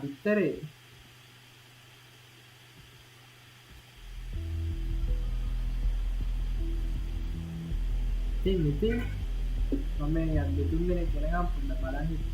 බිත්තරේ ඉතින් මම යන් දෙතුන් දෙනෙක් වෙනකම් පොඩ්ඩක් බලන්න හිටියා.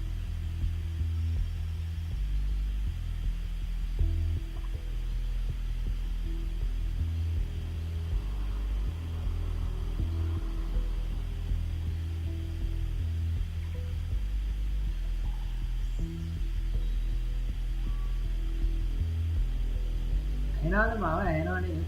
ඇහෙනවද මාව ඇහෙනවනේ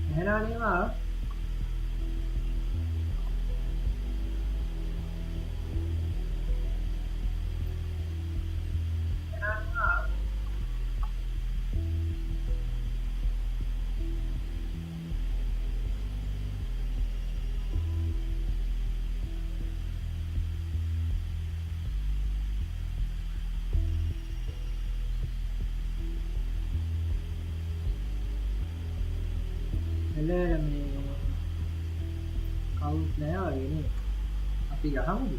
ඇහෙනවනේ මාව එළ මේ කවුරුත් නැහැ වගේ නේ අපි ගහමුද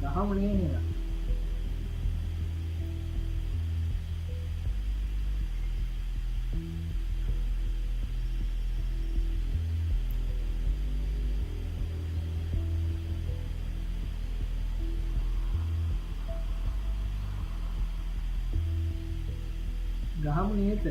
ගහමු නේ නේද ගහමු නේද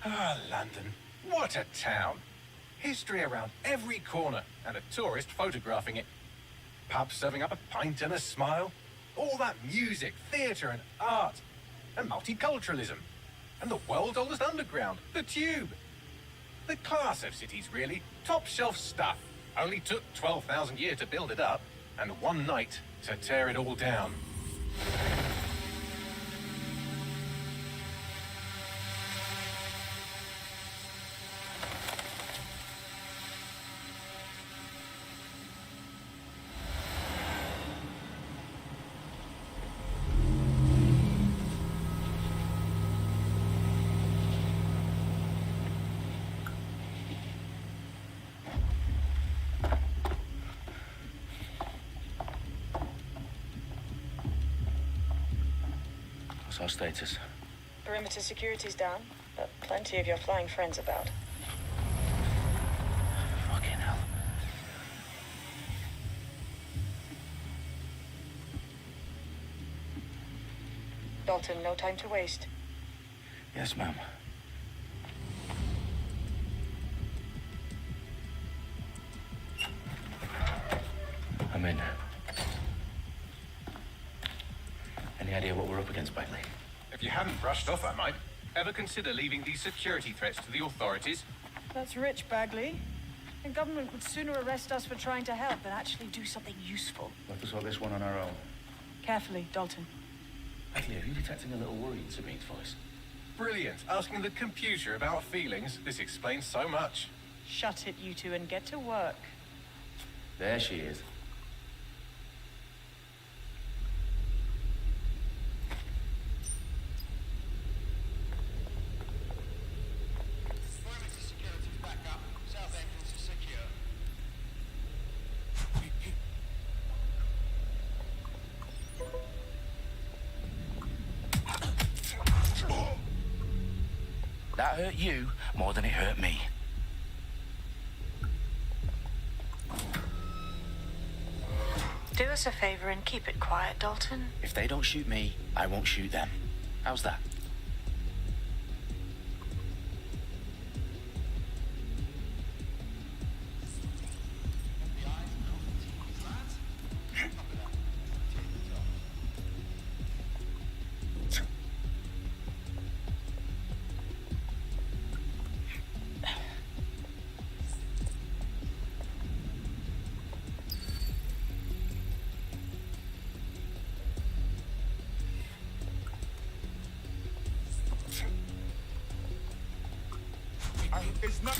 Ah, London. What a town. History around every corner and a tourist photographing it. Pubs serving up a pint and a smile. All that music, theatre and art. And multiculturalism. And the world's oldest underground, the Tube. The class of cities, really. Top shelf stuff. Only took 12,000 years to build it up, and one night to tear it all down. What's our status? Perimeter security's down, but plenty of your flying friends about. Fucking hell. Dalton, no time to waste. Yes, ma'am. I'm in. Any idea what we're up against, Bagley? If you hadn't brushed off, I might. Ever consider leaving these security threats to the authorities? That's rich, Bagley. The government would sooner arrest us for trying to help than actually do something useful. Let us sort this one on our own. Carefully, Dalton. Bagley, are you detecting a little worry in Sabine's voice? Brilliant. Asking the computer about feelings. This explains so much. Shut it, you two, and get to work. There she is. That hurt you more than it hurt me. Do us a favor and keep it quiet, Dalton. If they don't shoot me, I won't shoot them. How's that? It's not...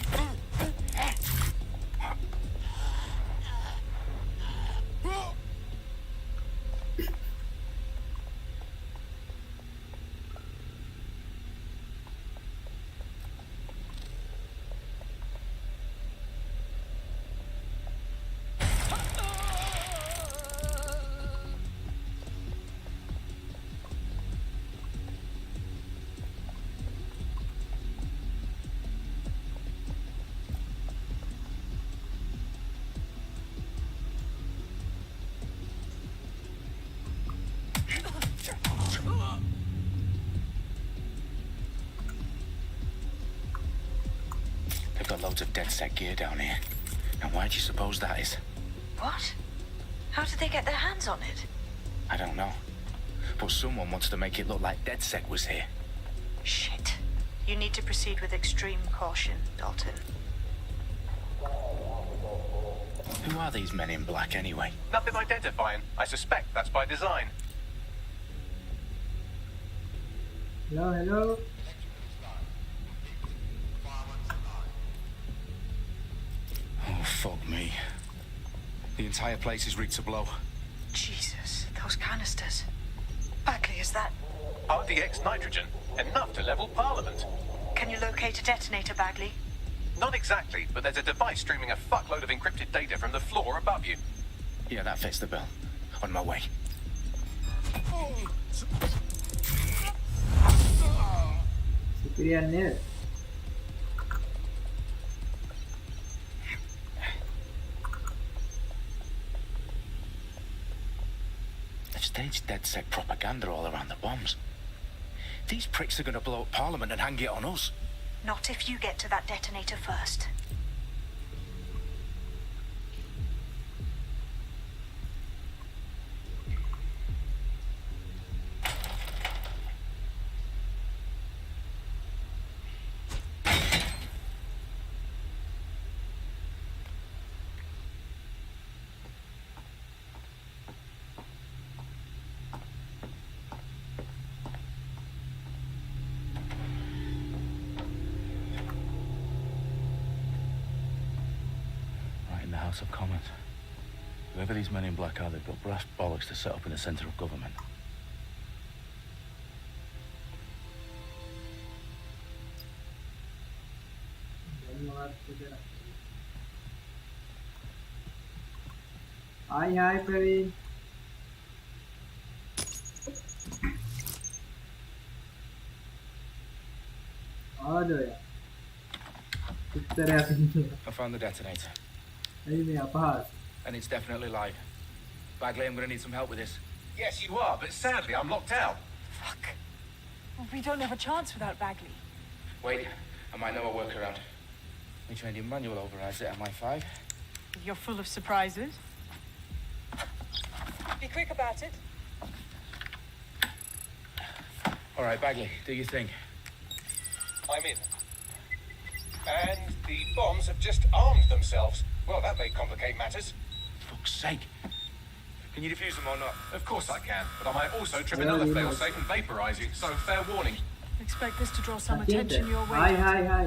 They've got loads of DedSec gear down here. And why do you suppose that is? What? How did they get their hands on it? I don't know. But someone wants to make it look like DedSec was here. Shit. You need to proceed with extreme caution, Dalton. Who are these men in black anyway? Nothing identifying. I suspect that's by design. Hello, hello. Oh, fuck me. The entire place is rigged to blow. Jesus, those canisters. Bagley, is that... RDX nitrogen. Enough to level Parliament. Can you locate a detonator, Bagley? Not exactly, but there's a device streaming a fuckload of encrypted data from the floor above you. Yeah, that fits the bill. On my way. Superior nail. They've staged DedSec propaganda all around the bombs. These pricks are going to blow up Parliament and hang it on us. Not if you get to that detonator first. House of Commons. Whoever these men in black are, they've got brass bollocks to set up in the centre of government. Hi, Praveen. I found the detonator. And it's definitely live. Bagley, I'm gonna need some help with this. Yes, you are, but sadly I'm locked out. Fuck. Well, we don't have a chance without Bagley. Wait, I might know a workaround. We trained in manual overrides at MI5. You're full of surprises. Be quick about it. All right, Bagley, do your thing. I'm in. And the bombs have just armed themselves. Well, that may complicate matters. Fuck's sake. Can you defuse them or not? Of course I can, but I might also trip another failsafe and vaporize you, so fair warning. Expect this to draw some attention your way. Hi.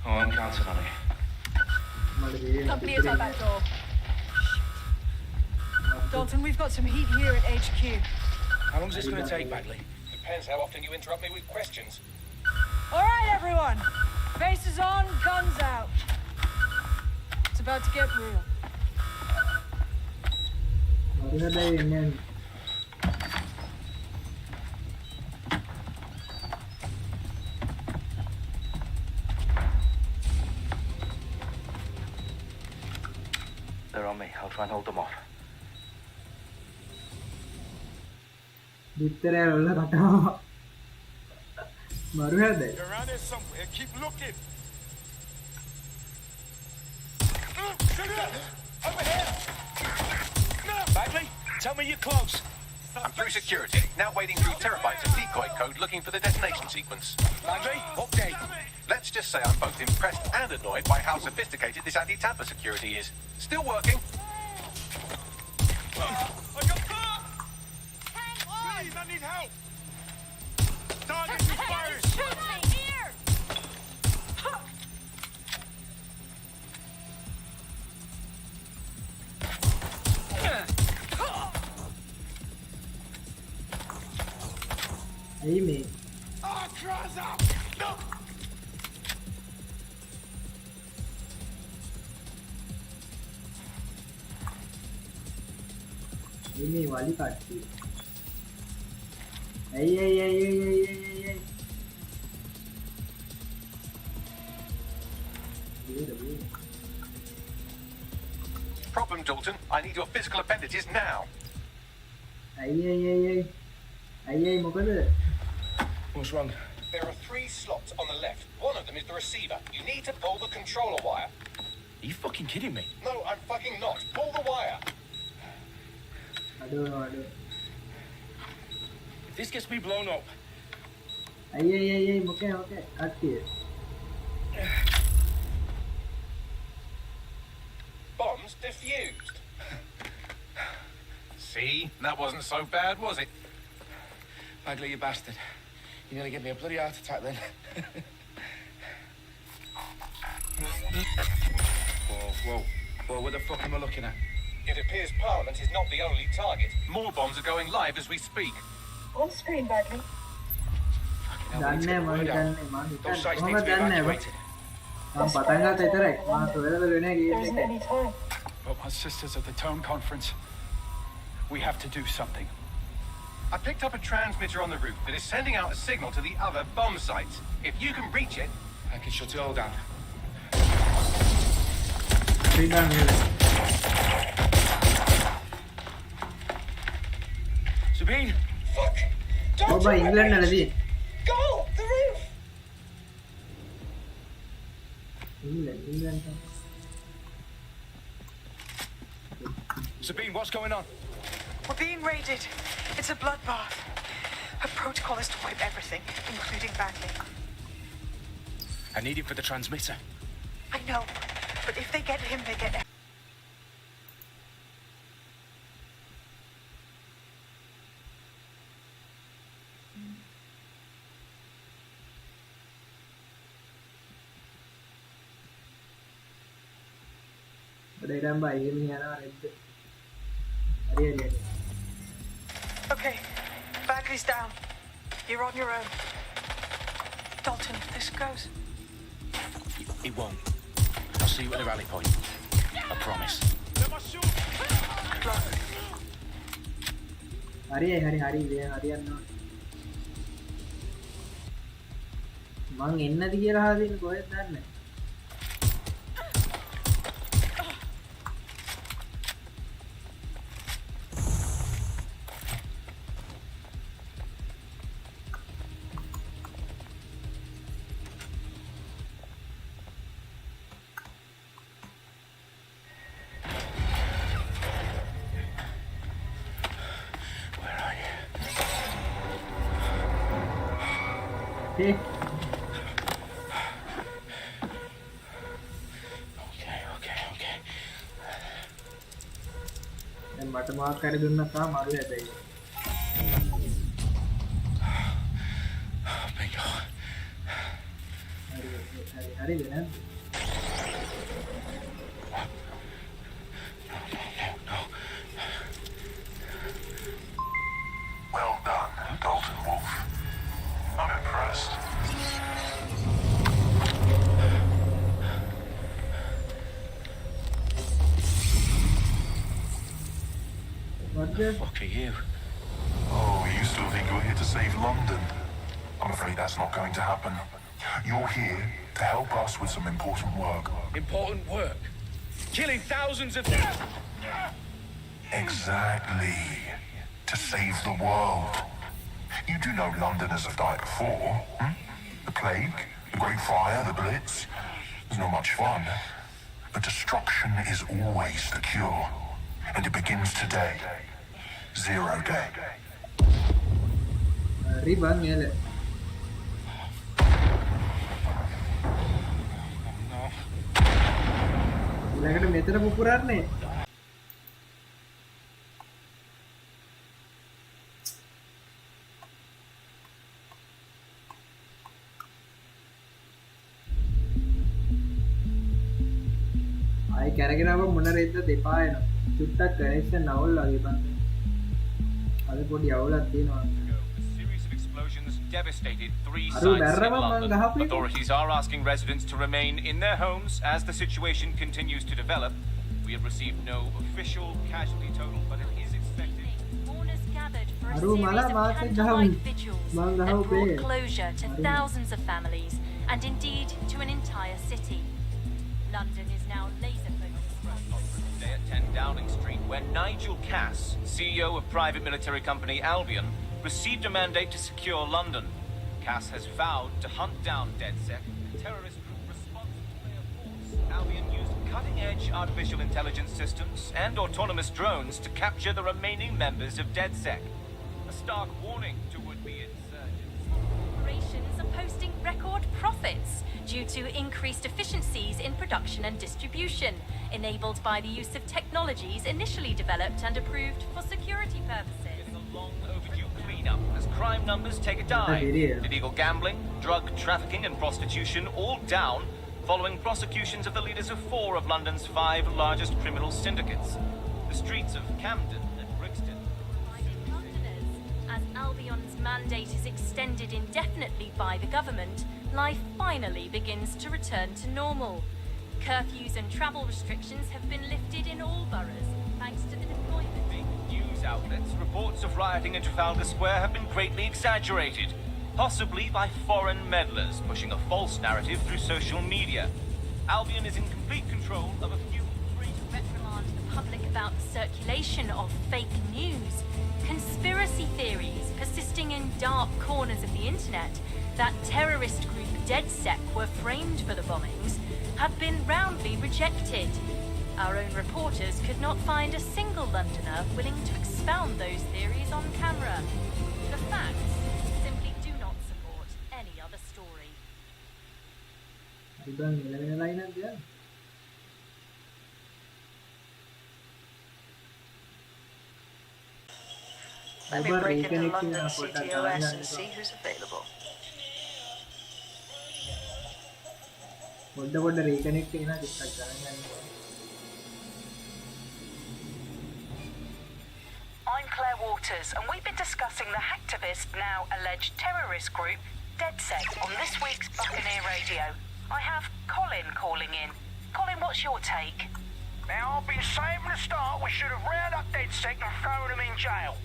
Oh, I'm counting on it. Company is at that door. Dalton, we've got some heat here at HQ. How long's this gonna take, Bagley? Depends how often you interrupt me with questions. All right, everyone. Faces on, guns out. It's about to get real. They're on me. I'll try and hold them off. You're around here somewhere. Keep looking. Bagley, tell me you're close. I'm through security, now wading through terabytes of decoy code looking for the detonation sequence. Bagley, okay. Let's just say I'm both impressed and annoyed by how sophisticated this anti-tamper security is. Still working. Please, I need help. Target is firing. Shoot me here! Amy. Oh, cross up. No. Amy वाली काटती है. Hey. Problem, Dalton. I need your physical appendages now. Hey, මොකද? What's wrong? There are 3 slots on the left. One of them is the receiver. You need to pull the controller wire. Are you fucking kidding me? No, I'm fucking not. Pull the wire. Aduh. If this gets me blown up. Hey, okay. काटती है. Bombs defused. See? That wasn't so bad, was it? Bagley, you bastard. You nearly gave me a bloody heart attack then. Whoa, what the fuck am I looking at? It appears Parliament is not the only target. More bombs are going live as we speak. On screen, Bagley. Those sites need to be evacuated. There isn't any time. But my sister's at the town conference. We have to do something. I picked up a transmitter on the roof that is sending out a signal to the other bomb sites. If you can reach it... I can shut it all down. Sabine! Fuck! Oh, by England already. Go! The roof! England. Sabine, what's going on? We're being raided. It's a bloodbath. Her protocol is to wipe everything, including Bagley. I need him for the transmitter. I know, but if they get him, they get... ඉරම් බයි එහෙම යනවා රෙද්ද. හරි. Okay, battery's down. You're on your own. Dalton, if this goes... It won't. I'll see you at the rally point. I promise. Good luck. හරි හරියන්න මං එන්නද කියලා හදින්න කොහෙද දන්නේ Okay. දැන් මට මාක් හරි දුන්නා තා මරු හැබැයි. Bingo. හරිද නේද? No. Well done, Dalton Wolf. I'm impressed. What the fuck are you? Oh, you still think you're here to save London? I'm afraid that's not going to happen. You're here to help us with some important work. Important work? Killing thousands of... Exactly. To save the world. You do know Londoners have died before, hmm? The plague, the Great Fire, the Blitz. It's not much fun. But destruction is always the cure. And it begins today. 0 day. හරි බං එල. ඊළඟට මෙතන පුපුරන්නේ. ආයි කැරගෙන ආව මොන රෙද්ද දෙපා එනවා. චුට්ටක් කනෙක්ෂන් අවුල් වගේ බං. අද පොඩි අවුලක් තියෙනවා. Devastated 3 sites in London. Authorities are asking residents to remain in their homes as the situation continues to develop. We have received no official casualty total, but it is expected. Mourners gathered for a series of candlelight vigils that brought closure to thousands of families and indeed to an entire city. London is now laser focused. Today at 10 Downing Street, where Nigel Cass, CEO of private military company Albion, received a mandate to secure London. Cass has vowed to hunt down DedSec, a terrorist group responsible for their force. Albion used cutting-edge artificial intelligence systems and autonomous drones to capture the remaining members of DedSec. A stark warning to would-be insurgents. Corporations are posting record profits due to increased efficiencies in production and distribution, enabled by the use of technologies initially developed and approved for security purposes. It's a long overdue cleanup as crime numbers take a dive. Illegal gambling, drug trafficking and prostitution all down following prosecutions of the leaders of 4 of London's 5 largest criminal syndicates. The streets of Camden and Brixton. Londoners, as Albion's mandate is extended indefinitely by the government, life finally begins to return to normal. Curfews and travel restrictions have been lifted in all boroughs, thanks to the deployment. Big news outlets, reports of rioting in Trafalgar Square have been greatly exaggerated, possibly by foreign meddlers pushing a false narrative through social media. Albion is in complete control of a few free Reprimand the public about the circulation of fake news, conspiracy theories persisting in dark corners of the internet that terrorist group DedSec were framed for the bombings have been roundly rejected. Our own reporters could not find a single Londoner willing to expound those theories on camera. The facts simply do not support any other story. Let me break into London CTOS and see who's available. පොඩ reconnect වෙනවා චුට්ටක් ගන්න. quarters, and we've been discussing the hacktivist, now alleged terrorist group, DedSec, on this week's Buccaneer Radio. I have Colin calling in. Colin, what's your take? Now, I've been saying from the start we should have rounded up DedSec and thrown them in jail.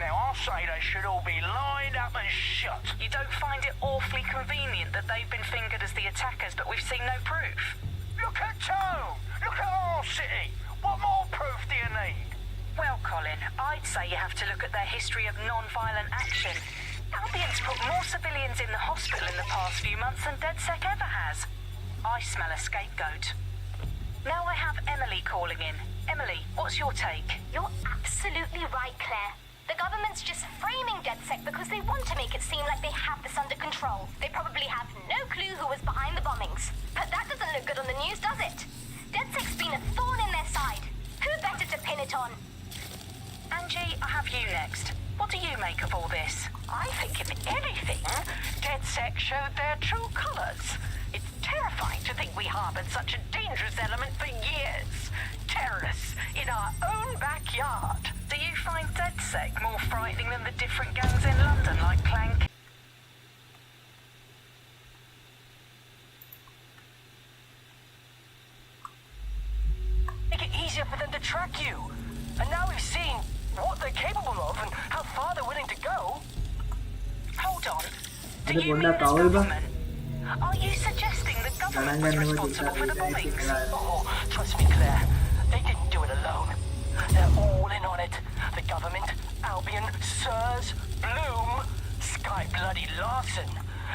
Now, I'll say they should all be lined up and shot. You don't find it awfully convenient that they've been fingered as the attackers, but we've seen no proof? Look at Tone! Look at our city! What more proof do you need? Well, Colin, I'd say you have to look at their history of non-violent action. Albion's put more civilians in the hospital in the past few months than DedSec ever has. I smell a scapegoat. Now I have Emily calling in. Emily, what's your take? You're absolutely right, Claire. The government's just framing DedSec because they want to make it seem like they have this under control. They probably have no clue who was behind the bombings. But that doesn't look good on the news, does it? DedSec's been a thorn in their side. Who better to pin it on? Angie, I have you next. What do you make of all this? I think, if anything, DedSec showed their true colors. It's terrifying to think we harbored such a dangerous element for years. Terrorists in our own backyard. Do you find DedSec more frightening than the different gangs in London, like Clank? Make it easier for them to track you. And now we've seen what they're capable of and how far they're willing to go. Hold on. Do you mean this government? Are you suggesting the government was responsible for the bombings? Oh, trust me, Claire. They didn't do it alone. They're all in on it. The government, Albion, Sirs, Bloom, Sky Bloody Larson,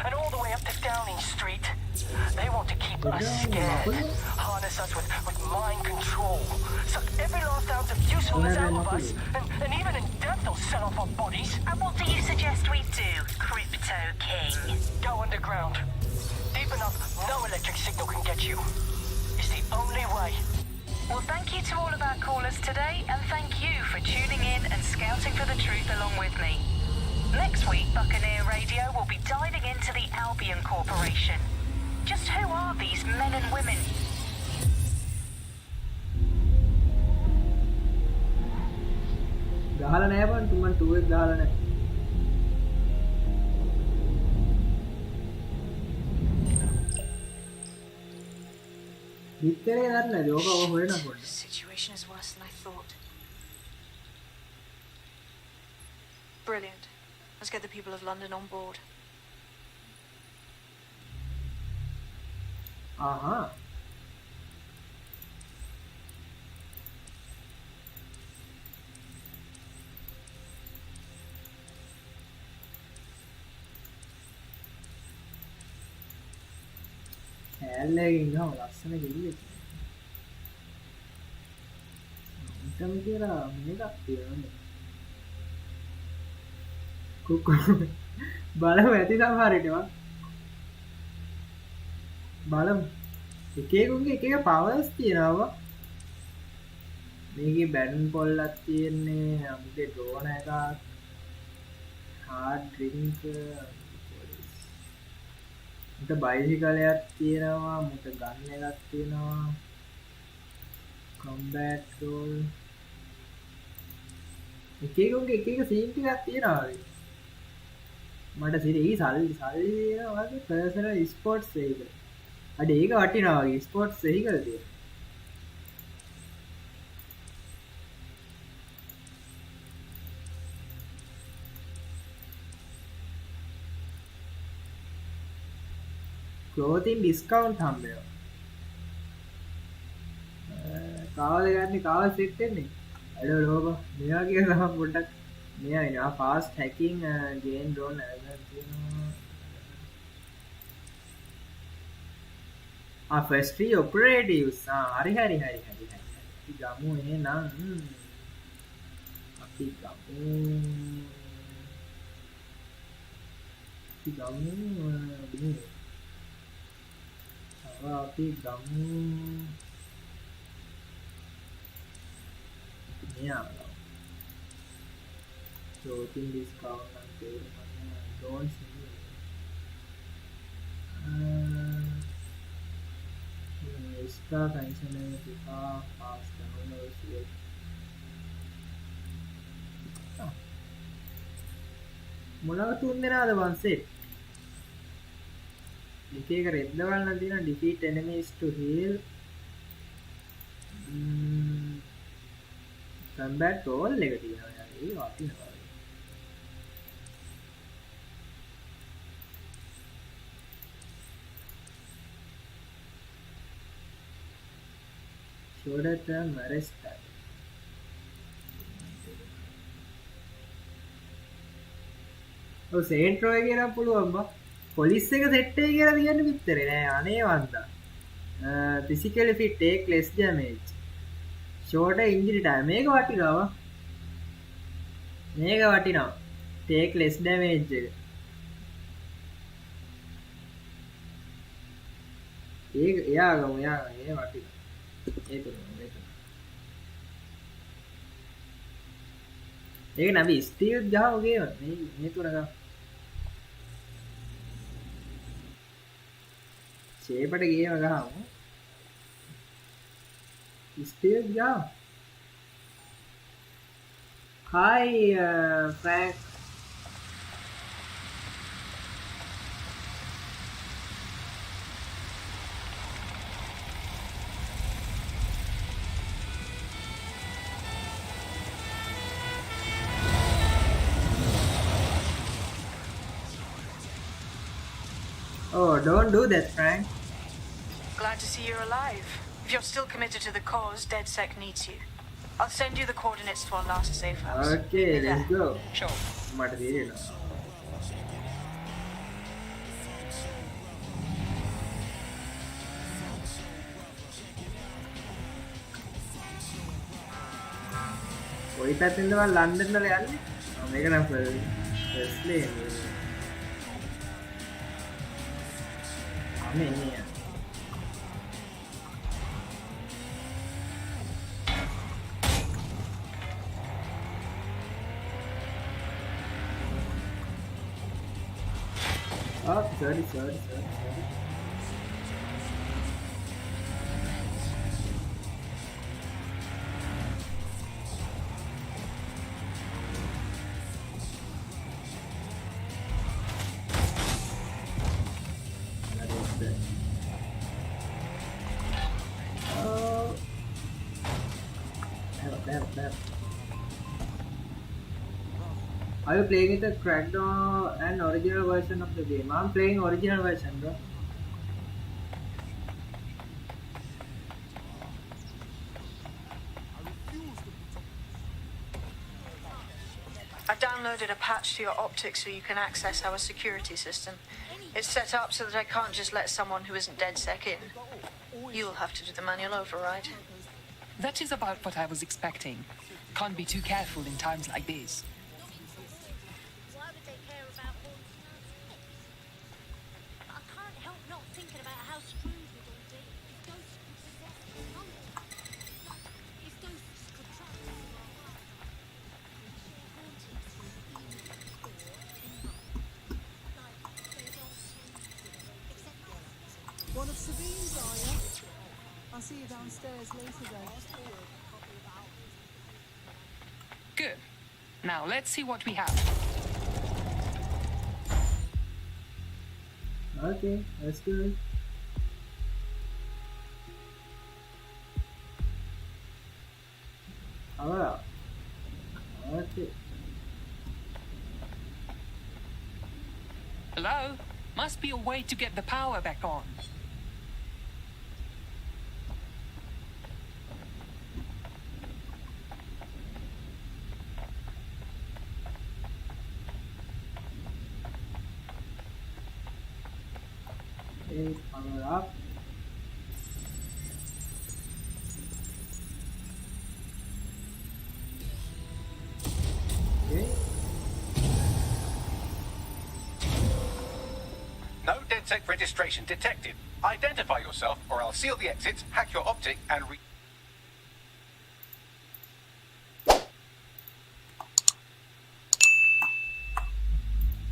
and all the way up to Downing Street. They want to keep us scared, harness us with mind control, suck every last ounce of usefulness out of us, and even in death they'll sell off our bodies. And what do you suggest we do, Crypto King? Go underground. Deep enough, no electric signal can get you. It's the only way. Well, thank you to all of our callers today, and thank you for tuning in and scouting for the truth along with me. Next week, Buccaneer Radio will be diving into the Albion Corporation. Just who are these men and women? ගහලා නෑ බං තුමන් 2 එක ගහලා නෑ විතරේ දන්නේ නැද ඕක හොයන පොඩ්ඩක් Situation is worse than I thought. Brilliant. Let's get the people of London on board. Aha. කෑල්ලේ ඉන්නවා ලස්සන ගෙඩියක්. ඉතම කියලා මේකක් තියෙනවා. කුකු බලමු ඇති සමහරට බලමු එක එකකුගේ එක එක පවර්ස් තියෙනවා. මේකේ බැටන් පොල්ලක් තියෙන්නේ අපිට ඩ්‍රෝන් එකක් hard drink මුට බයිසිකල් එකක් තියෙනවා මුට ගන් එකක් තියෙනවා combat tool එක එකකුගේ එක එක සීන් ටිකක් තියෙනවා මට සිරී සල්ලි තියෙනවා වගේ පර්සනල් ස්පෝර්ට්ස් වෙහිකල් අඩ ඒක වටිනවා වගේ ස්පෝර්ට්ස් වෙහිකල් තියෙනවා clothing discount හම්බෙනවා කාවද ගන්න කාව සෙට් වෙන්නේ අඩ ලෝක මෙයා කියන තමයි පොඩ්ඩක් මෙයා ඉනවා fast hacking gain drone තියෙනවා first free operatives හරි අපි ගමු එහෙනම් අපි ගමු yeah clothing discount and don't see extra functionality fast downloads මොනව තුන් දෙනාද වන්සේ එක එක රෙද්ද වලන තියෙනවා defeat enemies to heal combat all එක තියෙනවා යාර ඒ වටිනවා shorter term arrest time ඔව් සේන්ට්‍රෝ එකේ නම් පුළුවන් බා පොලිස් එක සෙට් එකේ කියලා කියන්නේ පිටරේ නෑ අනේ වන්දා physically fit take less damage shorter injury time මේක වටිනවා take less damage එක ඒක එයාගම ඒ වටිනවා ඒක නබි ස්ටීල් ගහව ගේම මේ තුන ගහ ෂේපට ගේම ගහමු steel ගහව hi Frank Oh, don't do that, Frank. Glad to see you're alive. If you're still committed to the cause, DedSec needs you. I'll send you the coordinates to our last safe house. Okay, let's go. Sure. Material. කොයි පැත්තෙන්ද මම London වල යන්නේ? මේක නම් first lane. අනේ නේ. Oh, sorry. Are you playing with the cracked and original version of the game? I'm playing original version, bro. I've downloaded a patch to your optics so you can access our security system. It's set up so that I can't just let someone who isn't DedSec in. You'll have to do the manual override. That is about what I was expecting. Can't be too careful in times like these. One of Sabine's, are you? I'll see you downstairs later then. Good. Now let's see what we have. Okay, that's good. Alright. Okay. Hello? Must be a way to get the power back on. Okay, power up. Okay. No DedSec registration detected. Identify yourself or I'll seal the exits, hack your optic and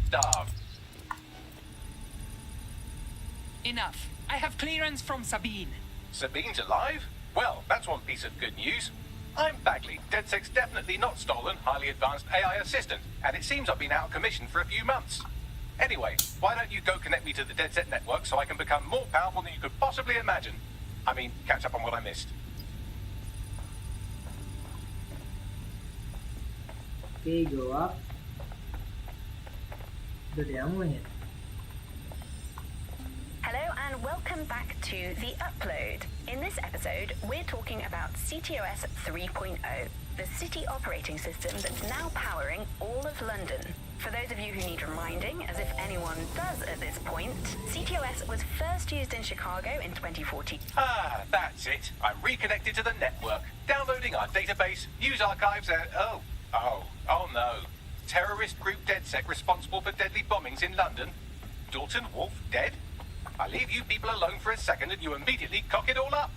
starve. Enough. I have clearance from Sabine. Sabine's alive? Well, that's one piece of good news. I'm backlit. DedSec's definitely not stolen, highly advanced AI assistant, and it seems I've been out of commission for a few months. Anyway, why don't you go connect me to the DedSec network so I can become more powerful than you could possibly imagine? I mean, catch up on what I missed. Okay, go up. Hello and welcome back to The Upload. In this episode, we're talking about CTOS 3.0, the city operating system that's now powering all of London. For those of you who need reminding, as if anyone does at this point, CTOS was first used in Chicago in 2014. Ah, that's it. I'm reconnected to the network, downloading our database, news archives, and oh no. Terrorist group DedSec responsible for deadly bombings in London. Dalton Wolf dead? I leave you people alone for a second and you immediately cock it all up.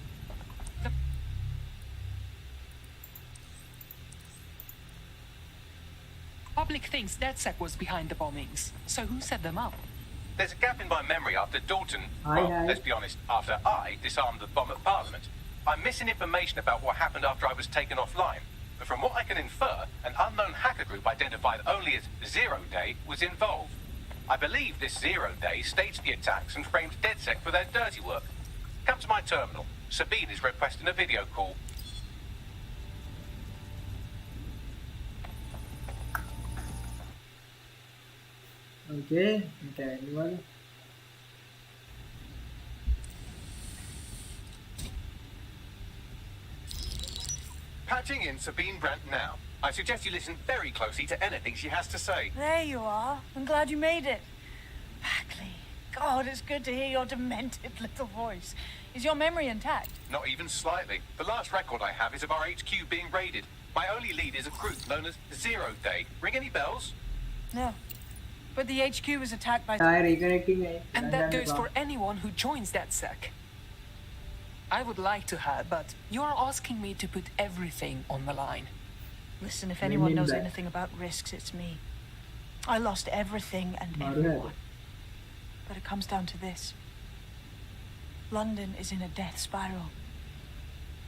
Public thinks DedSec was behind the bombings. So who set them up? There's a gap in my memory after Dalton, Aye. let's be honest, after I disarmed the bomb at Parliament. I'm missing information about what happened after I was taken offline. But from what I can infer, an unknown hacker group identified only as Zero Day was involved. I believe this 0 Day staged the attacks and framed DedSec for their dirty work. Come to my terminal. Sabine is requesting a video call. Okay, anyone? Patching in Sabine Brandt now. I suggest you listen very closely to anything she has to say. There you are. I'm glad you made it. Bagley. God, it's good to hear your demented little voice. Is your memory intact? Not even slightly. The last record I have is of our HQ being raided. My only lead is a group known as 0 Day. Ring any bells? No. But the HQ was attacked by... Reconnecting. And that goes for anyone who joins DedSec. I would like to have, but you are asking me to put everything on the line. Listen, if anyone knows anything about risks, it's me. I lost everything and everyone. But it comes down to this. London is in a death spiral.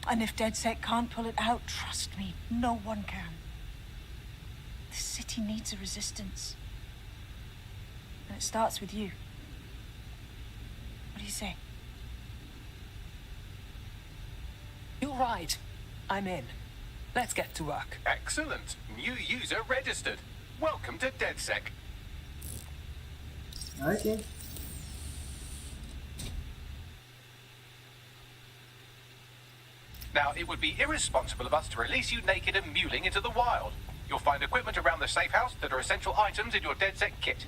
And if DedSec can't pull it out, trust me, no one can. The city needs a resistance. And it starts with you. What do you say? You're right. I'm in. Let's get to work. Excellent. New user registered. Welcome to DedSec. Okay. Now, it would be irresponsible of us to release you naked and mewling into the wild. You'll find equipment around the safe house that are essential items in your DedSec kit.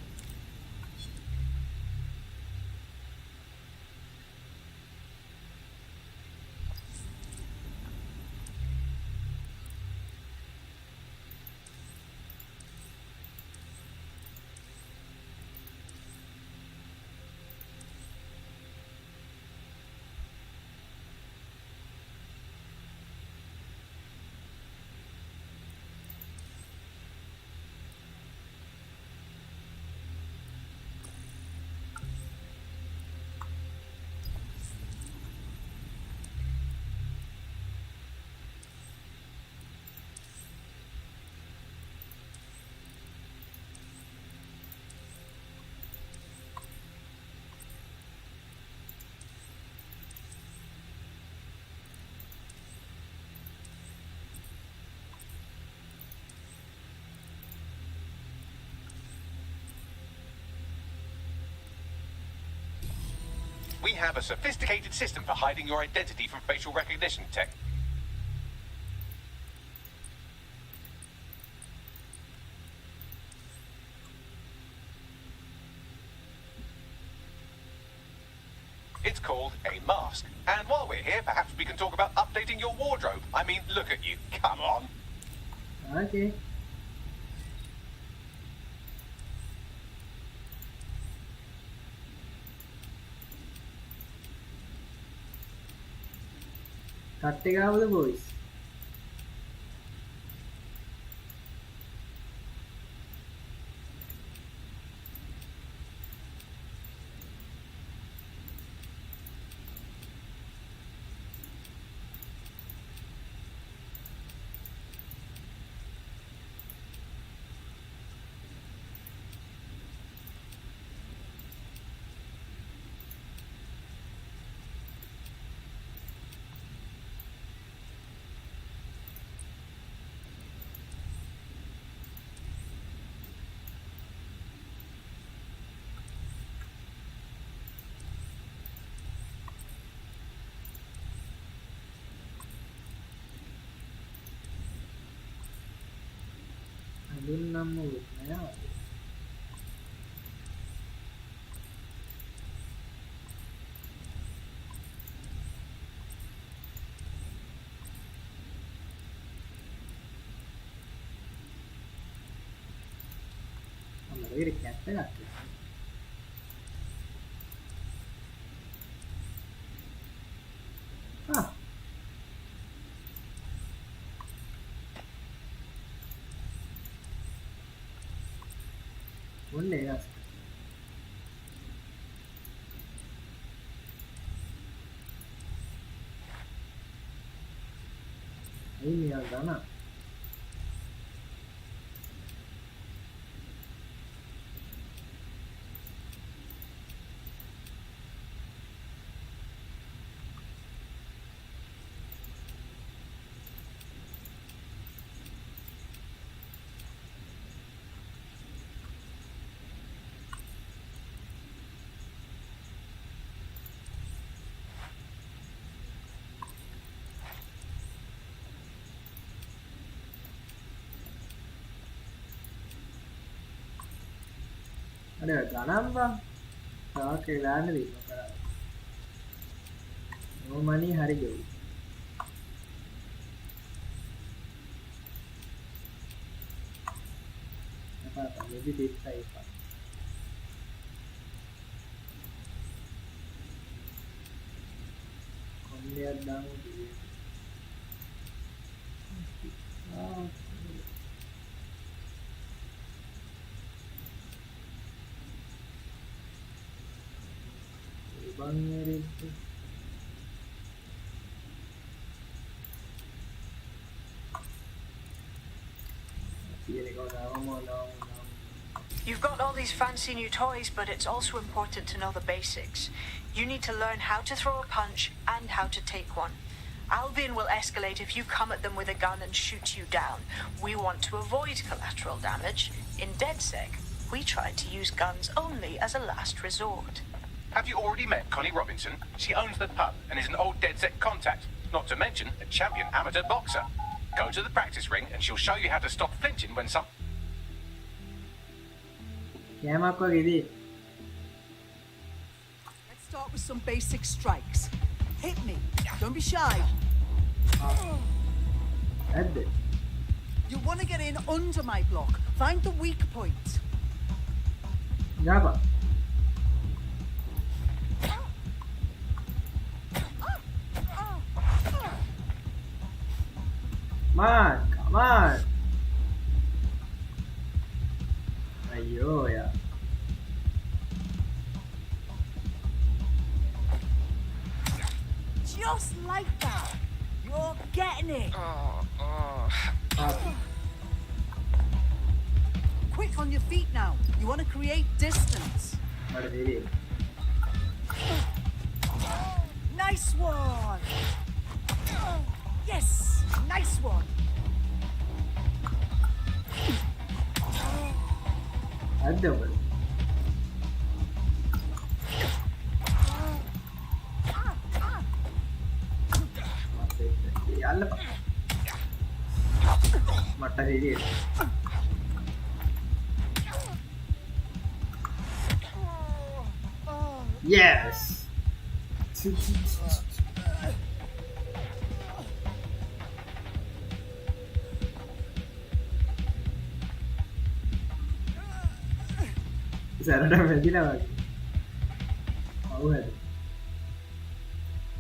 We have a sophisticated system for hiding your identity from facial recognition tech. It's called a mask. And while we're here, perhaps we can talk about updating your wardrobe. I mean, look at you. Come on. Okay. Cut එක ආවද boys? දුන්නම්ම උත් නෑ අම්මලගේ කැට් එකක් ඔන්න ඒක අයි මෙයා ගන්න අනේ ගණන් බං තාකේ දාන්න දෙන්න කරා no money හරි ගෙවු අපා මෙදි දෙස්සයි පා කොණ්ඩයක් දාමු You've got all these fancy new toys, but it's also important to know the basics. You need to learn how to throw a punch and how to take one. Albion will escalate if you come at them with a gun and shoot you down. We want to avoid collateral damage. In DedSec, we try to use guns only as a last resort. Have you already met Connie Robinson? She owns the pub and is an old DedSec contact, not to mention a champion amateur boxer. Go to the practice ring and she'll show you how to stop flinching when some... Let's start with some basic strikes. Hit me. Don't be shy. You want to get in under my block. Find the weak point. Java. Come on. Ayyo, yeah. Just like that. You're getting it. Quick on your feet now. You want to create distance. Nice one. Yes, nice one. Double. Yes. සරණ වැදිලා වගේ. ඔව් හරි.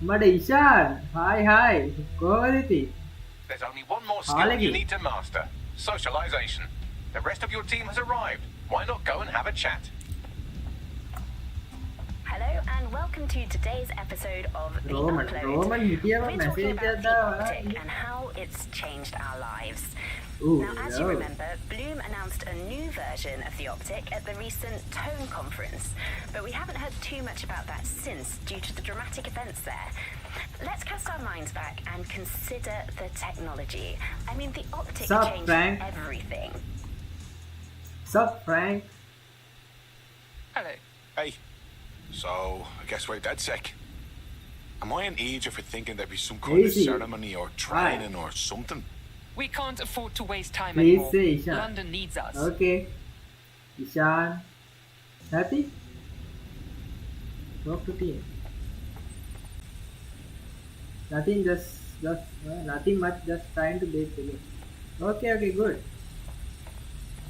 මඩ Ishan. hi. කොහොමද ඉතින්? There's only one more skill you need to master. Socialization. The rest of your team has arrived. Why not go and have a chat? Hello and welcome to today's episode of The Upload. We're talking about the optic and how it's changed our lives. Now, as you remember, Bloom announced a new version of the optic at the recent Tone conference, but we haven't heard too much about that since due to the dramatic events there. Let's cast our minds back and consider the technology. I mean, the optic changed everything. Sup, Frank? Hello. Hey. So, I guess we're DedSec. Am I an idiot for thinking there'd be some kind of ceremony or training or something? We can't afford to waste time Please anymore. say Ishan. London needs us. Okay. Ishan. Happy? Talk to team. Nothing, just nothing much, just trying to bake the game. Okay, good.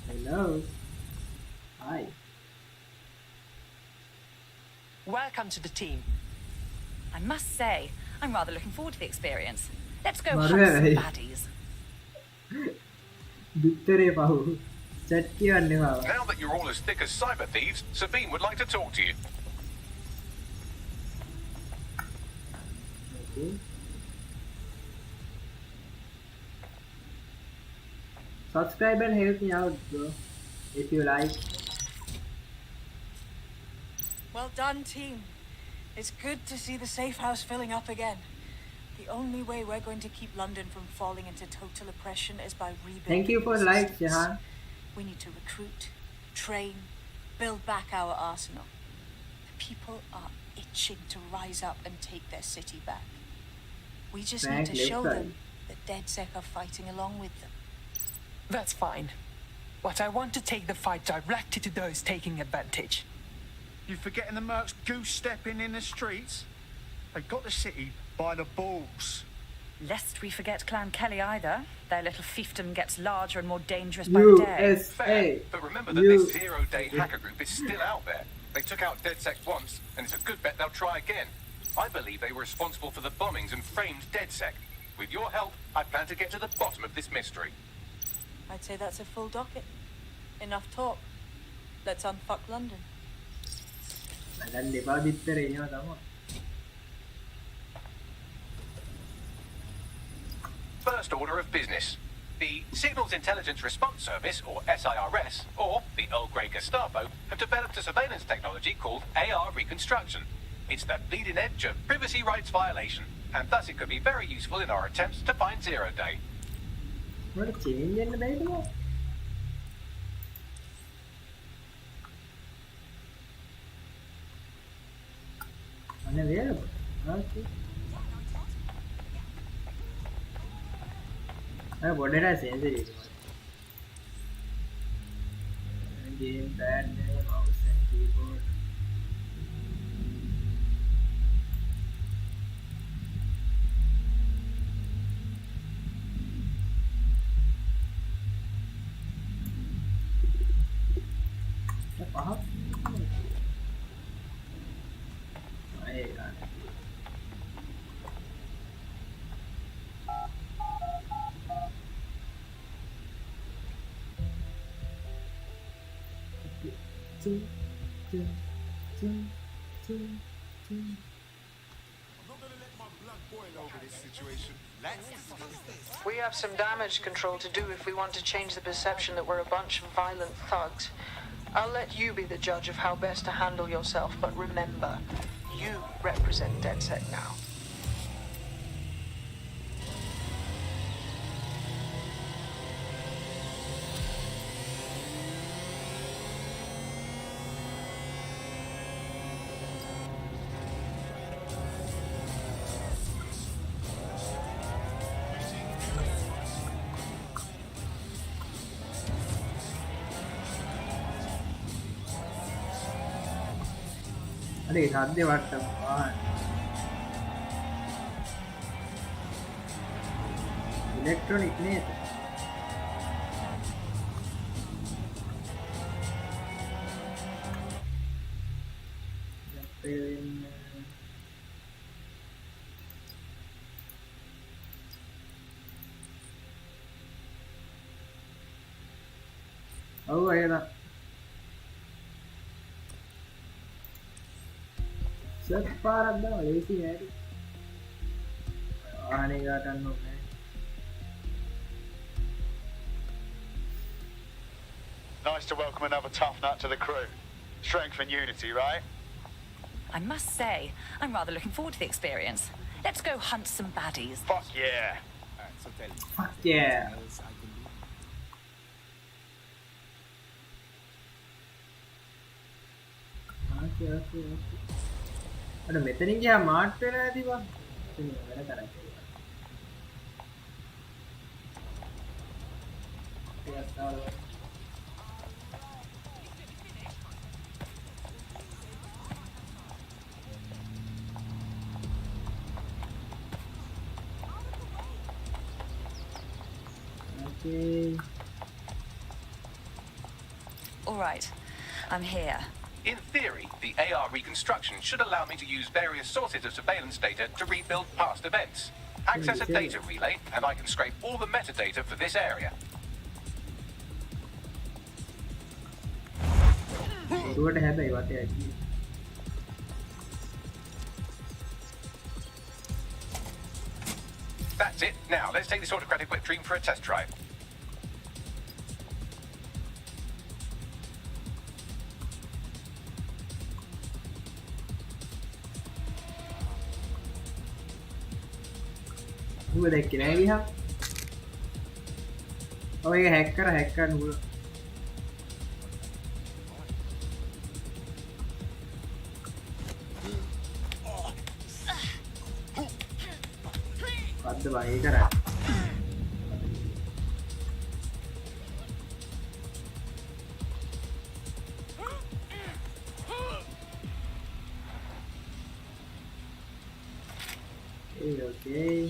Hello. Hi. Welcome to the team. I must say, I'm rather looking forward to the experience. Let's go Maru hunt some hai. baddies. Bittere pahu. Chat kiyanne bawa. Now that you're all as thick as cyber thieves, Sabine would like to talk to you. Okay. Subscribe and help me out, bro. If you like. Well done, team. It's good to see the safe house filling up again. The only way we're going to keep London from falling into total oppression is by rebuilding. Thank you for the likes, systems. Jahan. We need to recruit, train, build back our arsenal. The people are itching to rise up and take their city back. We just need to show them that DedSec are fighting along with them. That's fine. But I want to take the fight directly to those taking advantage. You forgetting the mercs goose-stepping in the streets? They got the city by the balls. Lest we forget Clan Kelly either. Their little fiefdom gets larger and more dangerous by the day. Fair, but remember that this zero-day hacker group is still out there. They took out DedSec once, and it's a good bet they'll try again. I believe they were responsible for the bombings and framed DedSec. With your help, I plan to get to the bottom of this mystery. I'd say that's a full docket. Enough talk. Let's unfuck London. Dan depa bittere enawa thamma. First order of business. The Signals Intelligence Response Service, or SIRS, or the Earl Grey Gestapo, have developed a surveillance technology called AR reconstruction. It's the bleeding edge of privacy rights violation, and thus it could be very useful in our attempts to find Zero Day. What a change in the Bible. Unavailable. Okay. What did I say? Game pad, mouse and keyboard. We have some damage control to do if we want to change the perception that we're a bunch of violent thugs. I'll let you be the judge of how best to handle yourself, but remember, you represent DedSec now. අඩේ සද්දේ වට්ටම වාහන ඉලෙක්ට්‍රොනික නේද ඔව් එහෙනම් පාරක් දාලා ලේසි නෑද ආනේ ගන්න ඕනේ Nice to welcome another tough nut to the crew. Strength and unity, right? I must say, I'm rather looking forward to the experience. Let's go hunt some baddies. Fuck yeah. Fuck yeah. Okay. අර මෙතනින් ගියා මාට් වෙලා ඇති බං. එතන වැඩ කරන්නේ. Okay. All right, I'm here. In theory, the AR reconstruction should allow me to use various sources of surveillance data to rebuild past events. Access a data relay, and I can scrape all the metadata for this area. That's it. Now, let's take this autocratic whip dream for a test drive. Gue dekin aja lihat. Oh iya hacker dulu. Ada bang hacker ya. Okay.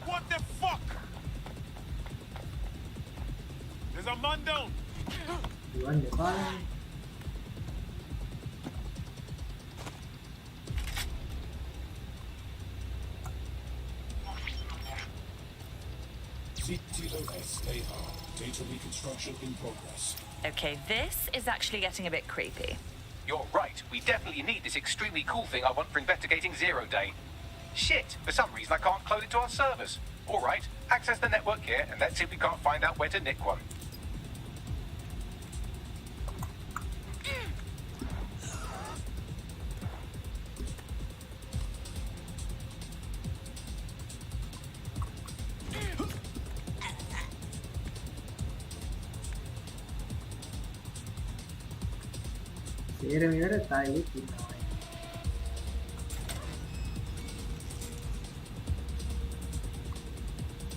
What the fuck? There's a man down. One depan. Data reconstruction in progress. Okay, this is actually getting a bit creepy. You're right. We definitely need this extremely cool thing I want for investigating Zero Day. Shit, for some reason I can't clone it to our servers. All right, access the network here, and let's see if we can't find out where to nick one. Mira, está ahí.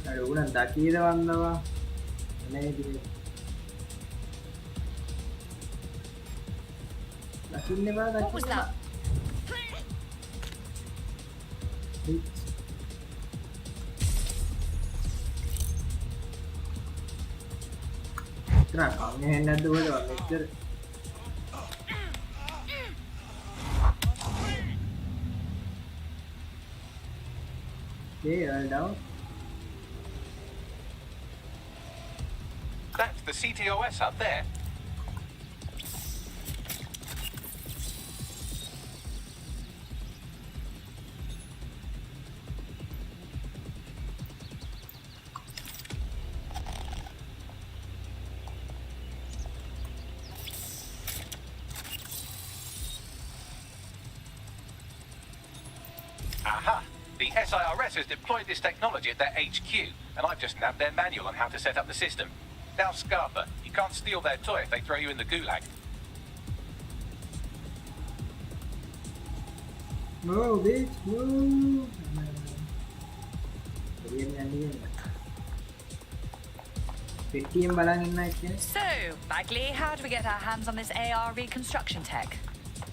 Alguna de aquí de banda va. What was that? Kenapa? Ngehendak dulu doang, Mister. Okay, all down. That's the CTOS up there. Aha! The SIRS has deployed this technology at their HQ, and I've just nabbed their manual on how to set up the system. Now, Scarpa, you can't steal their toy if they throw you in the gulag. Move, bitch, move! So, Bagley, how do we get our hands on this AR reconstruction tech?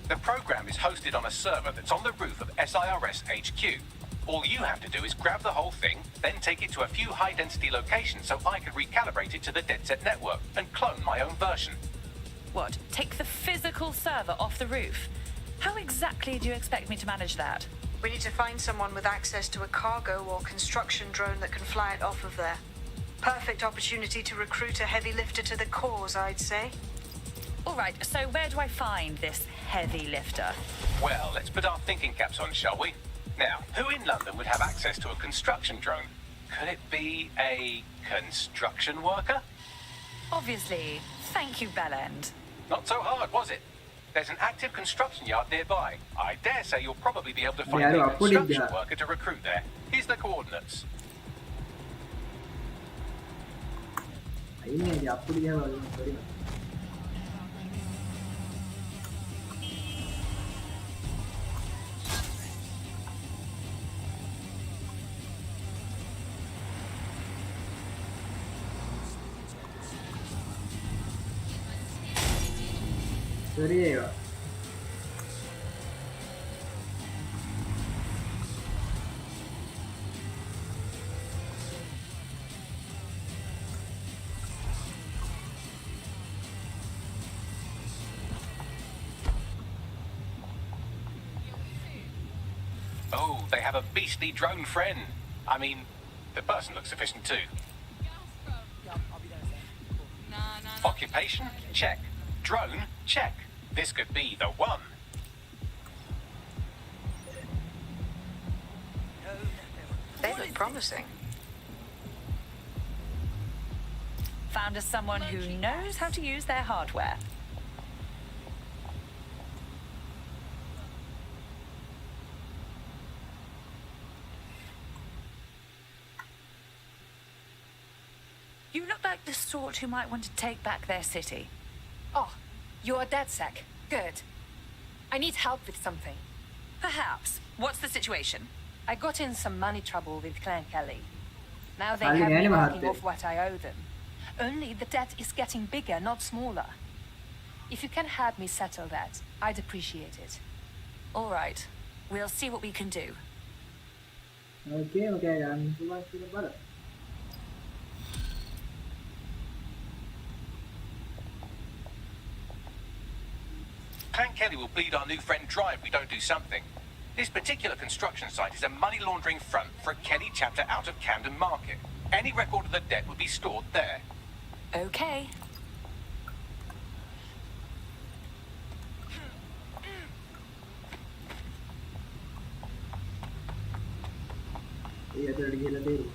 The program is hosted on a server that's on the roof of SIRS HQ. All you have to do is grab the whole thing, then take it to a few high-density locations so I can recalibrate it to the DedSec network and clone my own version. What, take the physical server off the roof? How exactly do you expect me to manage that? We need to find someone with access to a cargo or construction drone that can fly it off of there. Perfect opportunity to recruit a heavy lifter to the cause, I'd say. All right, so where do I find this heavy lifter? Well, let's put our thinking caps on, shall we? Now, who in London would have access to a construction drone? Could it be a construction worker? Obviously. Thank you, Bellend. Not so hard, was it? There's an active construction yard nearby. I dare say you'll probably be able to find a construction worker to recruit there. Here's the coordinates. Sorry, Oh, they have a beastly drone friend. I mean, the person looks efficient too. Occupation? Check. Drone? Check. This could be the one. They look promising. Found us someone who knows how to use their hardware. You look like the sort who might want to take back their city. Oh, you're DedSec. Good. I need help with something. Perhaps. What's the situation? I got in some money trouble with Clan Kelly. Now they I'll have me get marking him. off what I owe them. Only the debt is getting bigger, not smaller. If you can help me settle that, I'd appreciate it. All right. We'll see what we can do. Okay, jangan cuma kita balik. Clan Kelly will bleed our new friend dry if we don't do something. This particular construction site is a money laundering front for a Kelly chapter out of Camden Market. Any record of the debt would be stored there. Okay. Iya, tu lagi lebih.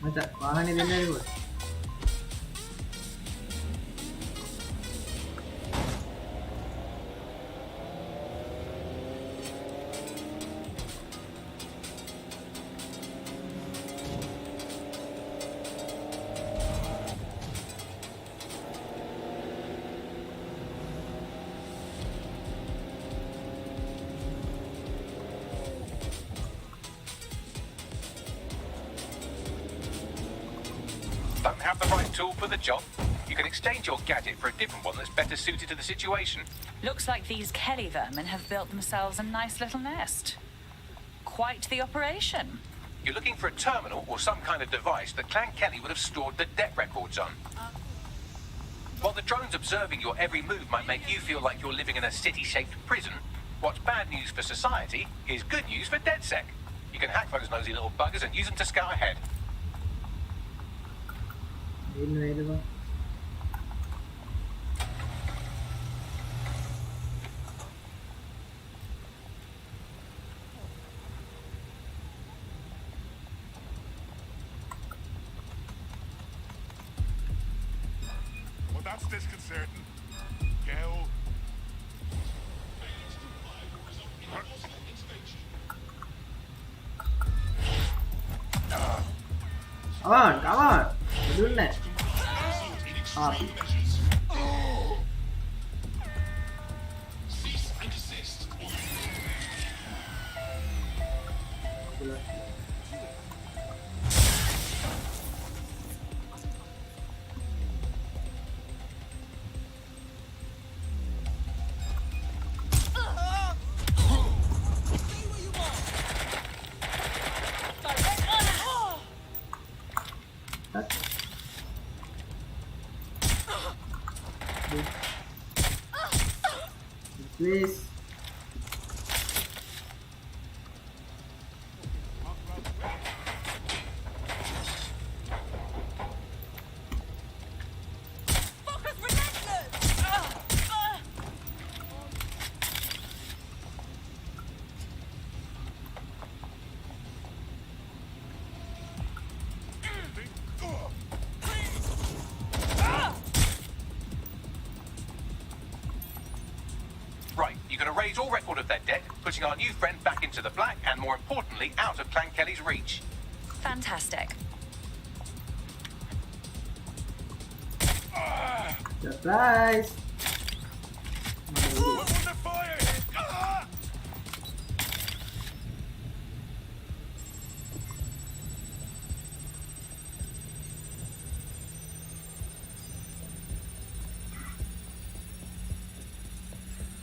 Macam bahan ni benar kot. Don't have the right tool for the job? You can exchange your gadget for a different one that's better suited to the situation. Looks like these Kelly vermin have built themselves a nice little nest. Quite the operation. You're looking for a terminal or some kind of device that Clan Kelly would have stored the debt records on. While the drones observing your every move might make you feel like you're living in a city-shaped prison, what's bad news for society is good news for DedSec. You can hack those nosy little buggers and use them to scout ahead. Ini ada bang. Well, that's disconcerting. Gale. Come on. Dulu net. Api. Please. Right, you're going to raise all record of that debt, putting our new friend back into the black and, more importantly, out of Clan Kelly's reach. Fantastic. Surprise.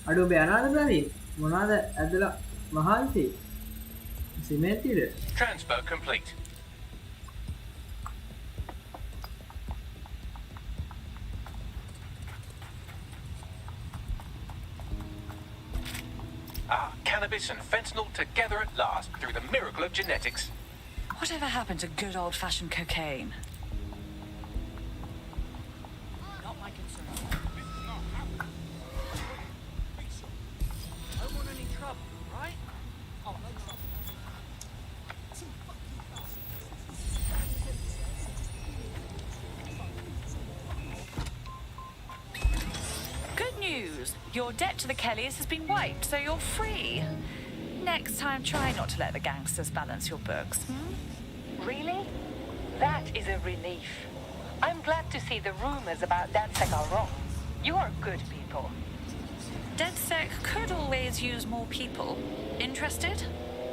අඩු බෑනාද බැරි මොනවාද ඇදලා මහන්සි සිමෙන්තිද Transfer complete. Cannabis and fentanyl together at last through the miracle of genetics. Whatever happened to good old-fashioned cocaine? Not my concern. This is not happening. I don't want any trouble, right? Oh, no trouble. Good news. Your debt to the Kellys has been wiped, so you're free. Next time, try not to let the gangsters balance your books. Really? That is a relief. I'm glad to see the rumors about DedSec are wrong. You are good people. DedSec could always use more people. Interested?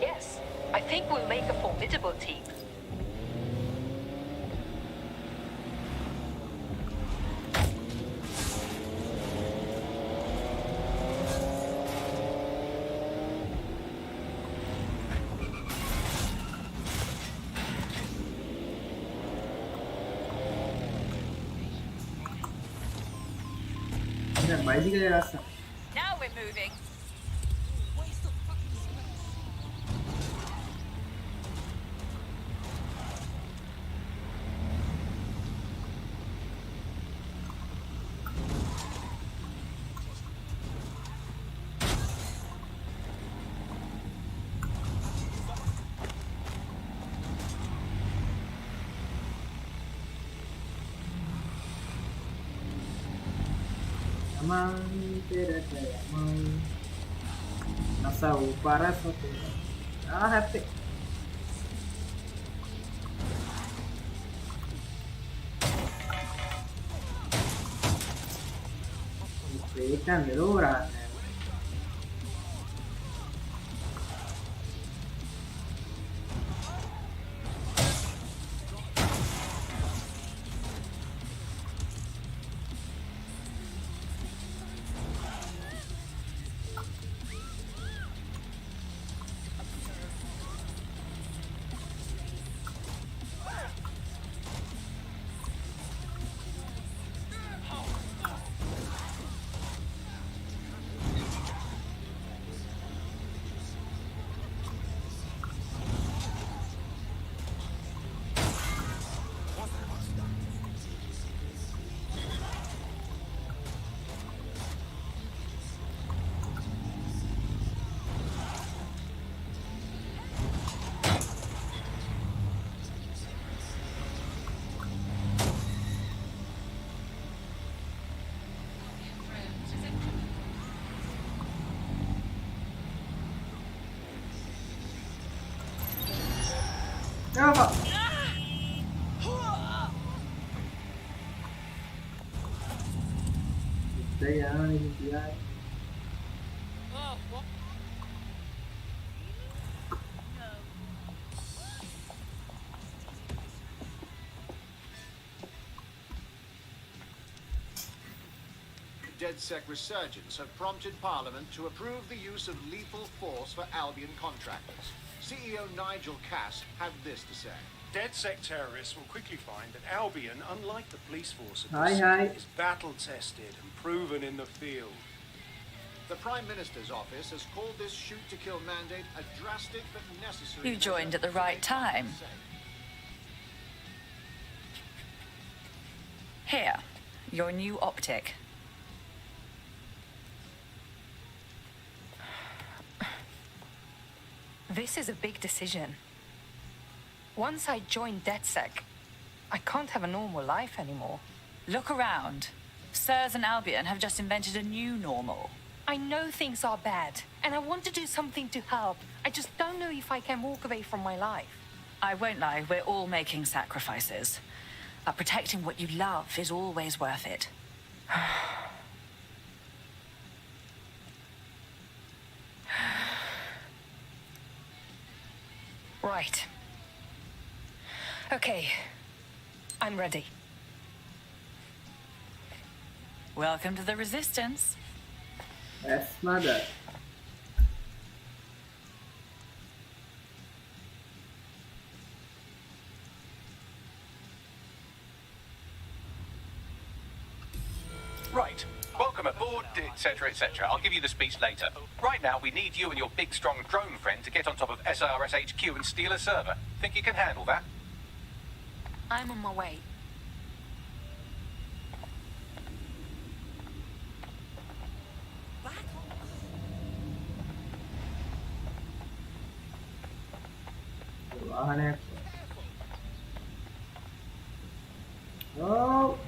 Yes, I think we'll make a formidable team. bicycle rasa. Now we're moving. Nasa para sa happy. Ikan allora. Kenapa? Jangan dia. DedSec resurgence have prompted Parliament to approve the use of lethal force for Albion contractors. CEO Nigel Cass had this to say. DedSec terrorists will quickly find that Albion, unlike the police force of Hi, the hi. city, is battle-tested and proven in the field. The Prime Minister's office has called this shoot-to-kill mandate a drastic but necessary... You joined at the right time. Here, your new optic. This is a big decision. Once I join DedSec, I can't have a normal life anymore. Look around. Sirs and Albion have just invented a new normal. I know things are bad, and I want to do something to help. I just don't know if I can walk away from my life. I won't lie, we're all making sacrifices. But protecting what you love is always worth it. Right. Okay. I'm ready. Welcome to the Resistance. Yes, mother. Right. Welcome aboard, etc., etc. I'll give you the speech later. Right now, we need you and your big, strong drone friend to get on top of SRS HQ and steal a server. Think you can handle that? I'm on my way. වාහනයක්. Oh.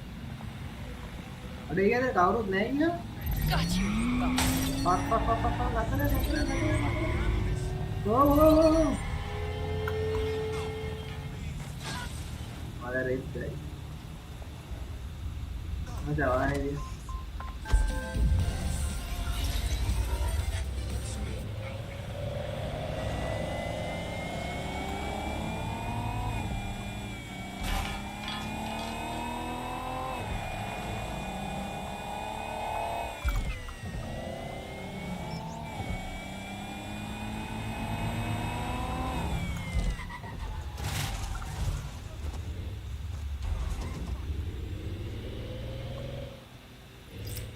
අඩේ යන්නේ කවුරුත් නැහැ ඉන්න. Got you. නතර. Whoa. මල රෙද්දයි. මචං වාහනේ.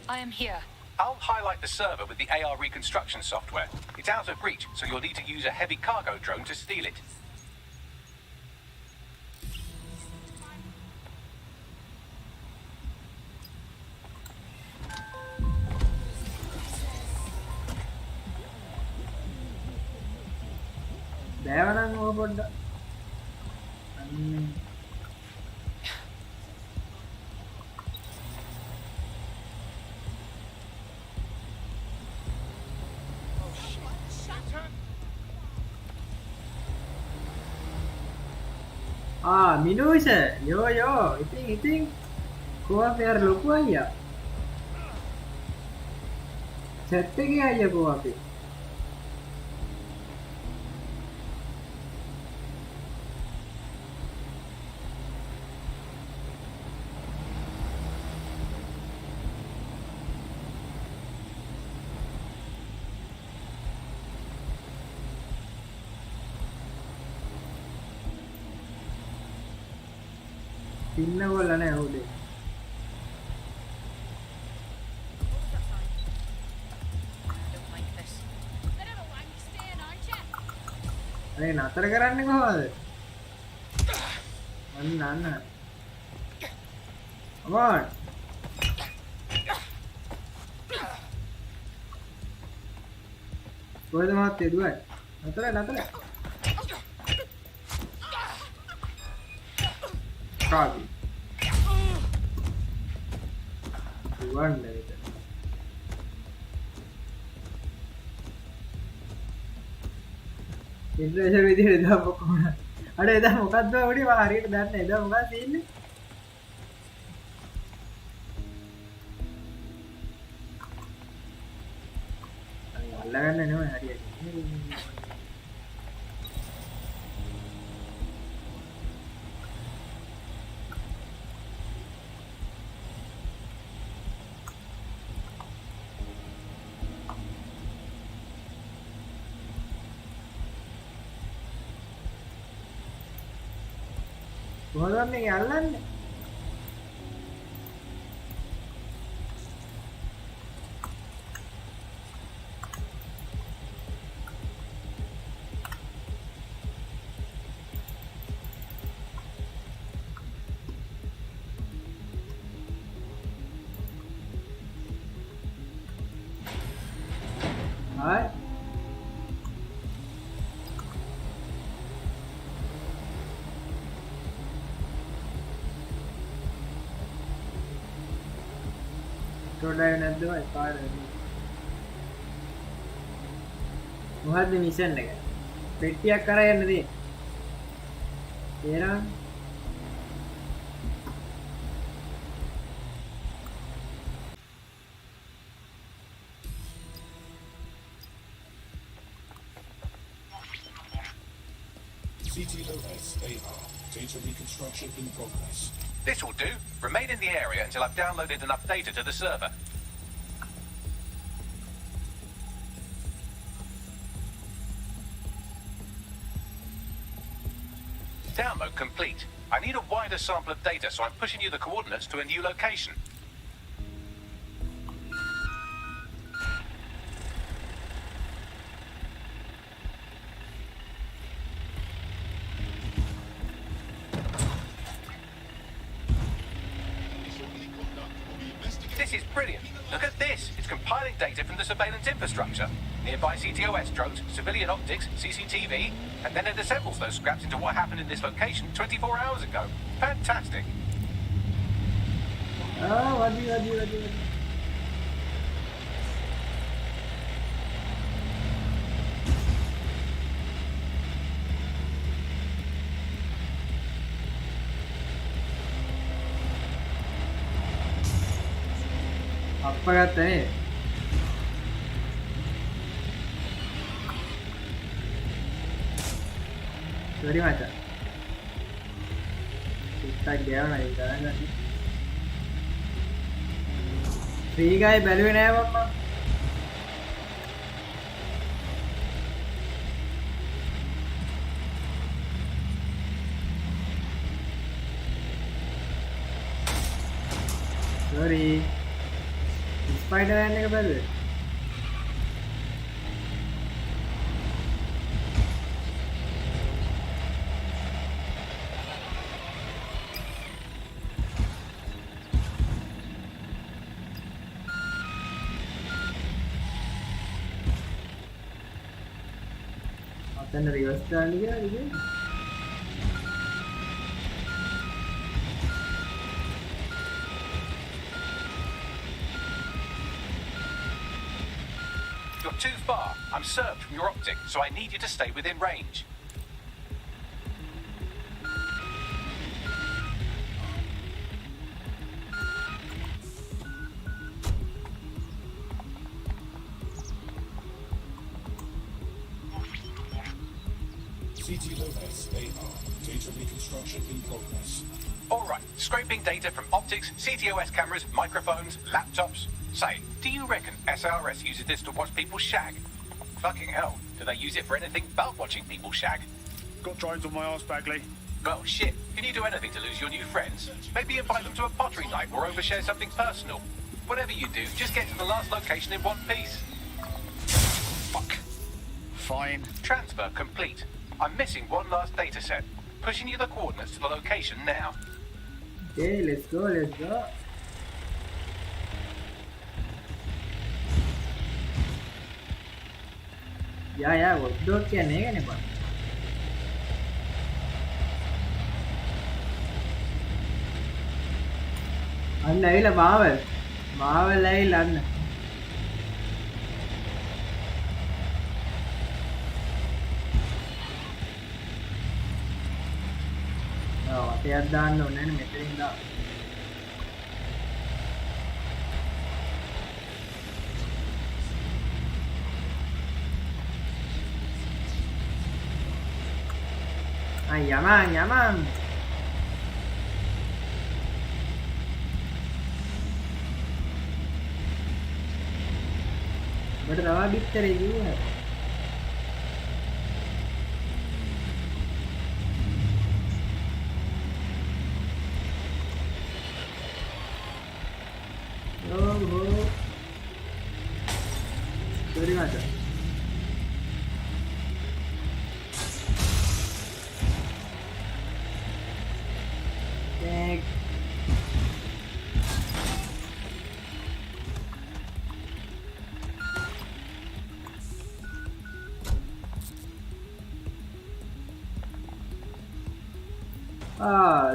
I am here. I'll highlight the server with the AR reconstruction software. It's out of reach, so you'll need to use a heavy cargo drone to steal it. බෑවනම් ඕක පොඩ්ඩක්. මිනෝෂ යෝ ඉතින් කොහොමද යාර ලොකු අයියා chat එකේ අයියා කොහොමද පින්න කොල්ල නැහැ උඩේ. අනේ නතර කරන්නේ කොහොමද? අන්න. Come on. කොහෙද මහත්තයා දුවයි? නතර. Copy. One minute. ඉන්ට්‍රෙෂන් විදිහට දාපු කොහොමද? අර එදා මොකද්ද වුනේ මම හරියට දන්නේ නැහැ. එදා මොකක්ද තියෙන්නේ? අල්ලගන්න නෙමෙයි හරියට. කොහොමද මේක අල්ලන්නේ? Alright. Drive නැද්ද වයි කාර් මොකද්ද මිෂන් එක පෙට්ටියක් කරා යන්න තියෙන්නේ තේරෙනවද CTOS-AR. Data reconstruction in progress. This'll do. Remain in the area until I've downloaded enough data to the server. Download complete. I need a wider sample of data, so I'm pushing you the coordinates to a new location. This is brilliant. Look at this. It's compiling data from the surveillance infrastructure. Nearby CTOS drones, civilian optics, CCTV, and then it assembles those scraps into what happened in this location 24 hours ago. Fantastic. Wadi. Appagattane. Sorry macha. Itta gaya na idana. Free guy baluwe naha mamma. Sorry. Spider-Man එක බැලුවේ. අතන reverse කරන්න කියලා ඉතින්. You're too far. I'm served from your optic, so I need you to stay within range. Data reconstruction in progress. Alright, scraping data from optics, CTOS cameras, microphones, laptops. Say, do you reckon SRS uses this to watch people shag? Fucking hell, do they use it for anything but watching people shag? Got drones on my arse, Bagley. Well, shit, can you do anything to lose your new friends? Maybe invite them to a pottery night or overshare something personal. Whatever you do, just get to the last location in one piece. Fuck. Fine. Transfer complete. I'm missing one last data set. Pushing you the coordinates to the location now. Okay, let's go. Yeah, what do you need? අන්න ඇවිල්ලා මාවල් ඇවිල්ලා අන්න වටයක් දාන්න ඕනේ නේ මෙතනින් දාන්න yaman But रवा बिकते रहेगी वो है sorry माता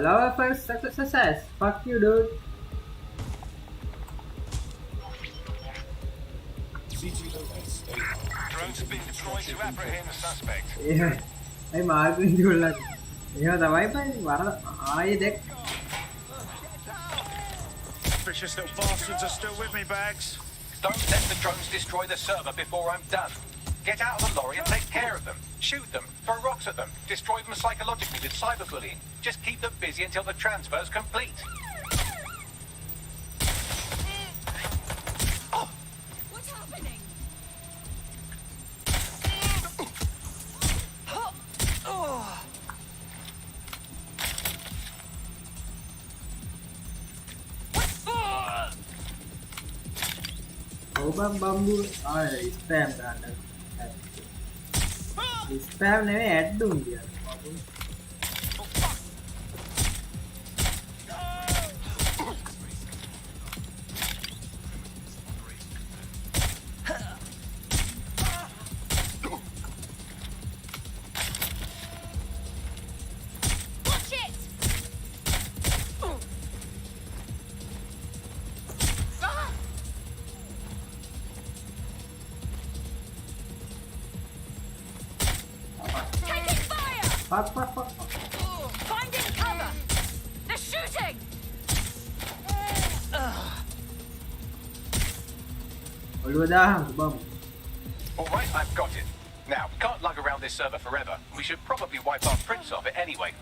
Level 5 success. Fuck you, dude. Drones have been deployed to apprehend the suspect. Yeah. I marking you like. Yeah, the Wi-Fi. I deck. Vicious little bastards are still with me, Bags. Don't let the drones destroy the server before I'm done. Get out of the lorry and take care of them. Shoot them, throw rocks at them, destroy them psychologically with cyberbullying. Just keep them busy until the transfer's complete. What's happening? බම්බු spam ගන්න. Spam නෙවෙයි add උන් කියලා. Fuck. Finding cover! They're shooting! Alright, I've got it. Now, we can't lug around this server forever. We should probably wipe our prints off it anyway.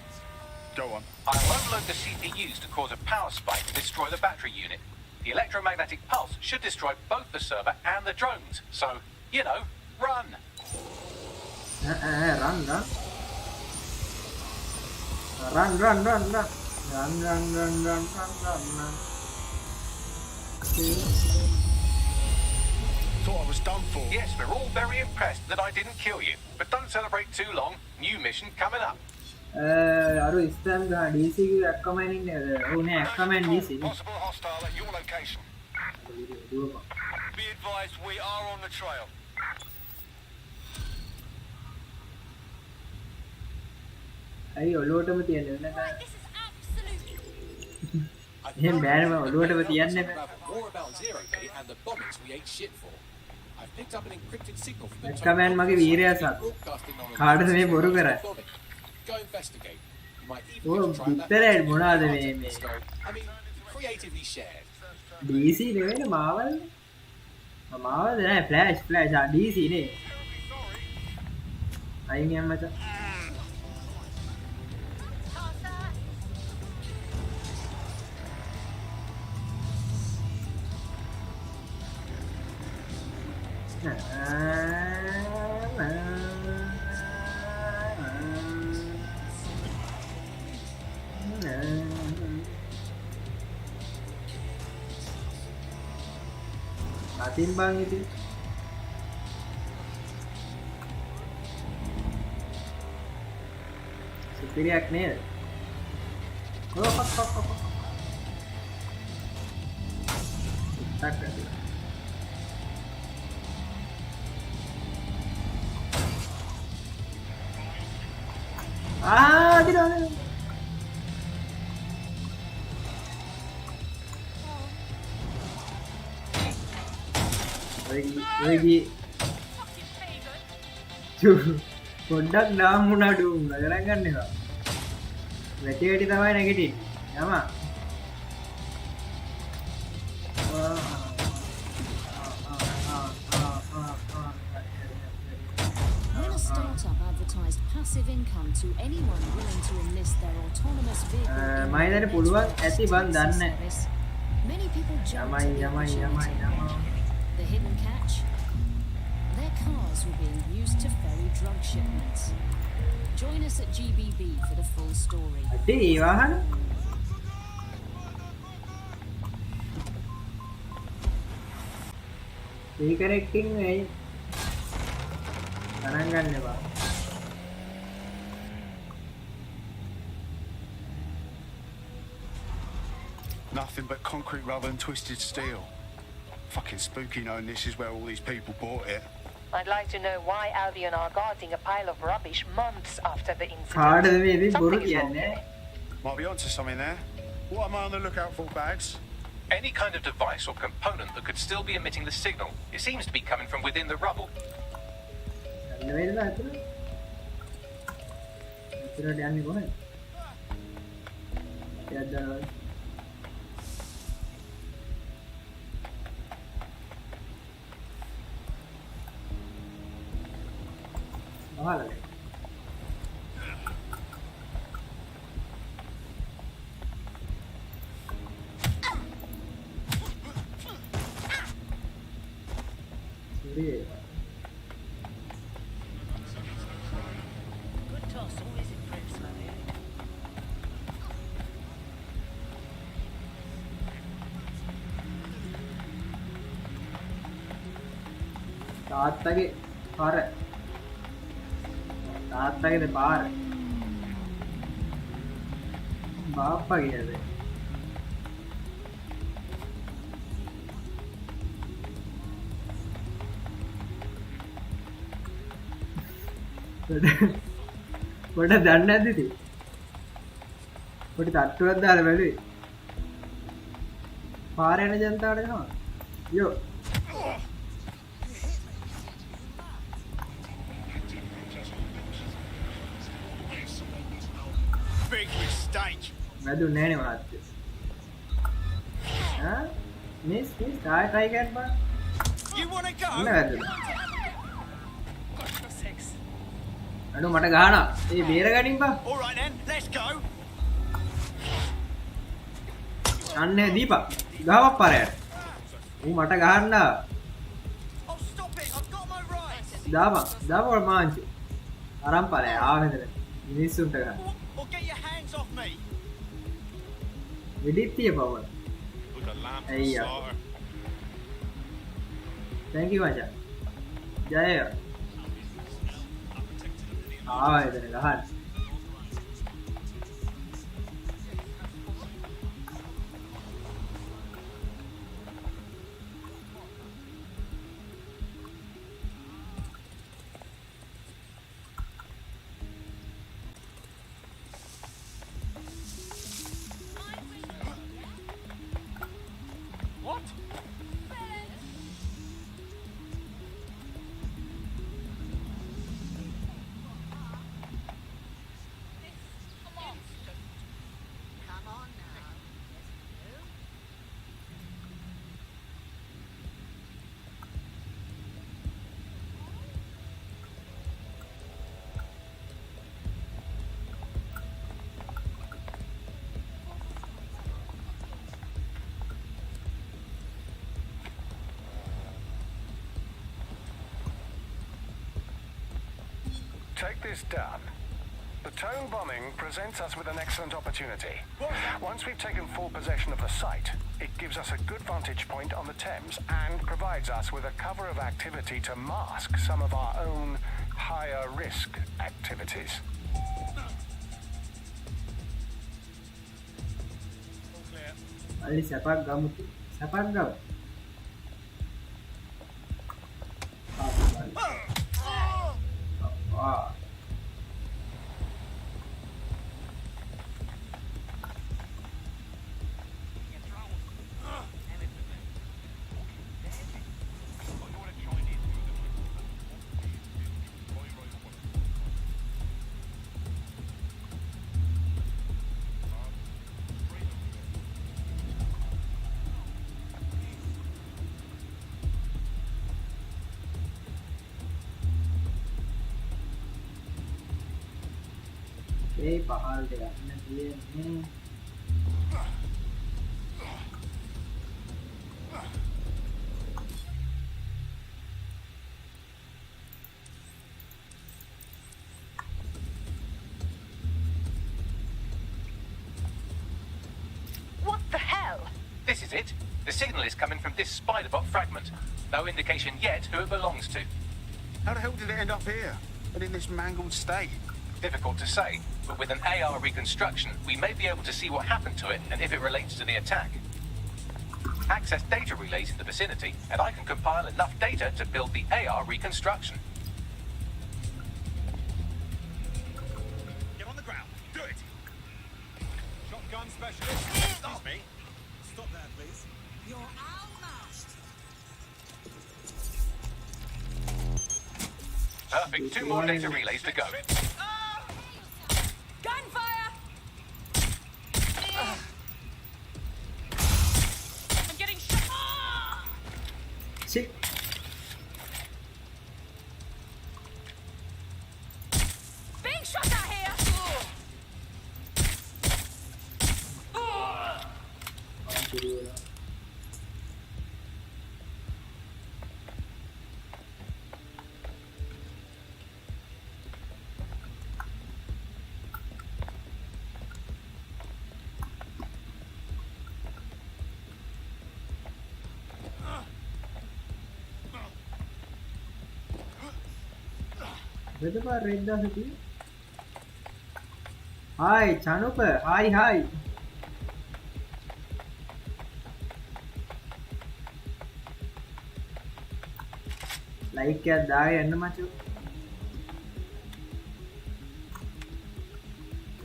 Go on. I'll overload the CPUs to cause a power spike to destroy the battery unit. The electromagnetic pulse should destroy both the server and the drones. So, you know, run! Run. Thought I was done for. Yes, we're all very impressed that I didn't kill you. But don't celebrate too long. New mission coming up. අර spam ගන්න DC කිව්ව ඇක්කමන් ඉන්නේ. උනේ ඇක්කමන් DC. Possible hostile at your location. Be advised, we are on the trail. අයි ඔලුවටම තියන්නේ නැත. එහෙන් බෑනේ මම ඔලුවටම තියන්නේ නැහැ. More about Zero Day and the bombings we ate shit for. I've picked up an encrypted signal from the ඇක්කමන් මගේ වීරයා සත්. කාටද මේ බොරු කරන්නේ? Go investigate. You might even Oh, try that. bitter මොනවාද මේ? I mean, creatively shared. DC නෙවෙයි මාවල්. මාවල් නෑ ෆ්ලෑෂ් DC නේ. අයින් යන්න මචං. Atin bang itu? Superior nih. Oh, fuck. Tak ada. Tidak. Lagi. Pondok dah muna dum, lagi kan nih kak. Berarti tambah negatif, ya mak. When a startup advertised passive income to anyone willing to enlist their autonomous vehicle main dari puluhan, bang dan many people jumped at the opportunity. The hidden catch? Their cars were being used to ferry drug shipments. Join us at GBB for the full story. Reconnecting है करने बाद Nothing but concrete rubber and twisted steel. Fucking spooky knowing this is where all these people bought it. I'd like to know why Albion are guarding a pile of rubbish months after the incident. Something is wrong. Might be onto something there. What am I on the lookout for, Bags? Any kind of device or component that could still be emitting the signal. It seems to be coming from within the rubble. Good toss always improves my mood. තාත්තගේ පාර තාත්තගේද පාර බාප්පගේද පොඩ දන්නේ නැද්ද ඉතින් පොඩි තට්ටුවක් දාලා බැලුවේ පාර යන ජනතාවට ගහනවා යෝ Big mistake. වැදුන්නේ නෑනේ මහත්තයෝ ඈ මිස් try කරන්න බා You want to go? නෑ වැදුනා අඩෝ මට ගහනවා ඒ බේර ගනින් බා All right then, let's go. අන්නේ දීපා ගහවක් පාරයට ඌ මට ගහන්න Oh, stop it. I've got my rights. දාපා මාංචු අරන් පාරේ ආවෙන්ද මිනිස්සුන්ට ගහන්න Or get your hands off me. වෙඩිත් තියපව With a lamp අයියා thank you මචං ජය ආවා එතන ගහන්න What? Take this down. The tone bombing presents us with an excellent opportunity. Once we've taken full possession of the site, it gives us a good vantage point on the Thames and provides us with a cover of activity to mask some of our own higher risk activities. Ali සැපක් ගමු සැපක් ගමු ඒ පහළට යන්න තියෙන්නේ What the hell? This is it. The signal is coming from this spider-bot fragment. No indication yet who it belongs to. How the hell did it end up here? And in this mangled state? Difficult to say, but with an AR reconstruction, we may be able to see what happened to it and if it relates to the attack. Access data relays in the vicinity, and I can compile enough data to build the AR reconstruction. Get on the ground. Do it. Shotgun specialist. Excuse me. Stop there, please. You're outmatched. Perfect. 2 more data relays to go. Gunfire! I'm getting shot! Shit. Being shot out here! Whether by red the city. Hi, Chanupa. Hi. Like a die and much.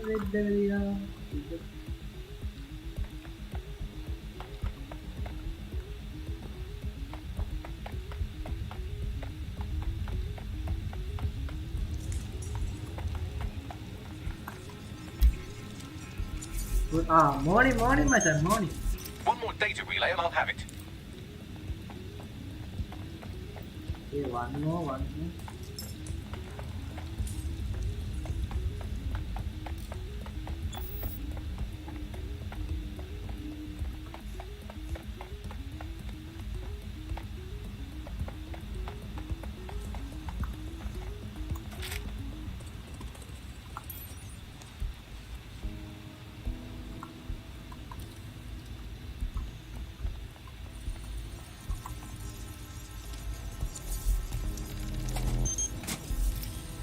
Red the morning, my son, morning. One more data relay and I'll have it. Okay, one more.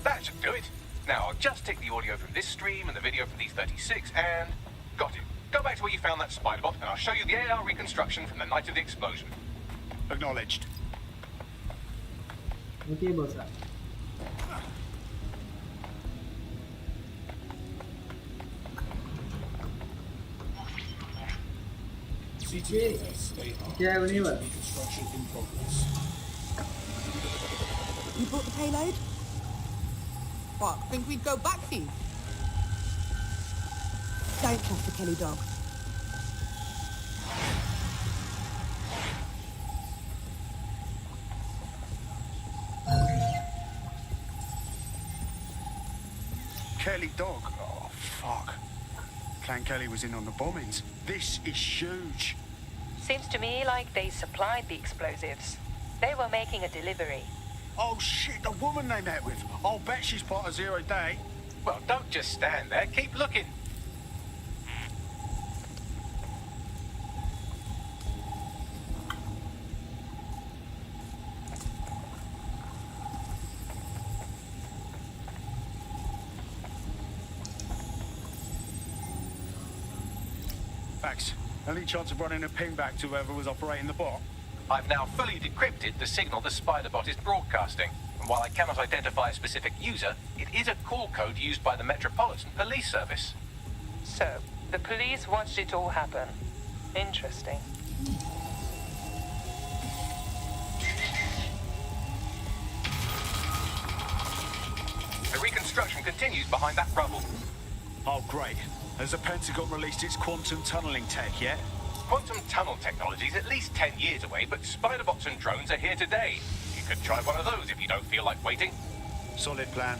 That should do it. Now I'll just take the audio from this stream and the video from these 36 and... Got it. Go back to where you found that spider bot and I'll show you the AR reconstruction from the night of the explosion. Acknowledged. Okay, boss. Yeah, whenever. You brought the payload? What, think we'd go back for you? Don't trust the Kelly dog. Kelly dog? Oh, fuck. Clan Kelly was in on the bombings. This is huge. Seems to me like they supplied the explosives. They were making a delivery. Oh shit, the woman they met with. I'll bet she's part of Zero Day. Well, don't just stand there. Keep looking. Max, any chance of running a ping back to whoever was operating the bot? I've now fully decrypted the signal the spider bot is broadcasting. And while I cannot identify a specific user, it is a call code used by the Metropolitan Police Service. So, the police watched it all happen. Interesting. The reconstruction continues behind that rubble. Oh, great. Has the Pentagon released its quantum tunneling tech yet? Quantum tunnel technology is at least 10 years away, but spider bots and drones are here today. You could try one of those if you don't feel like waiting. Solid plan.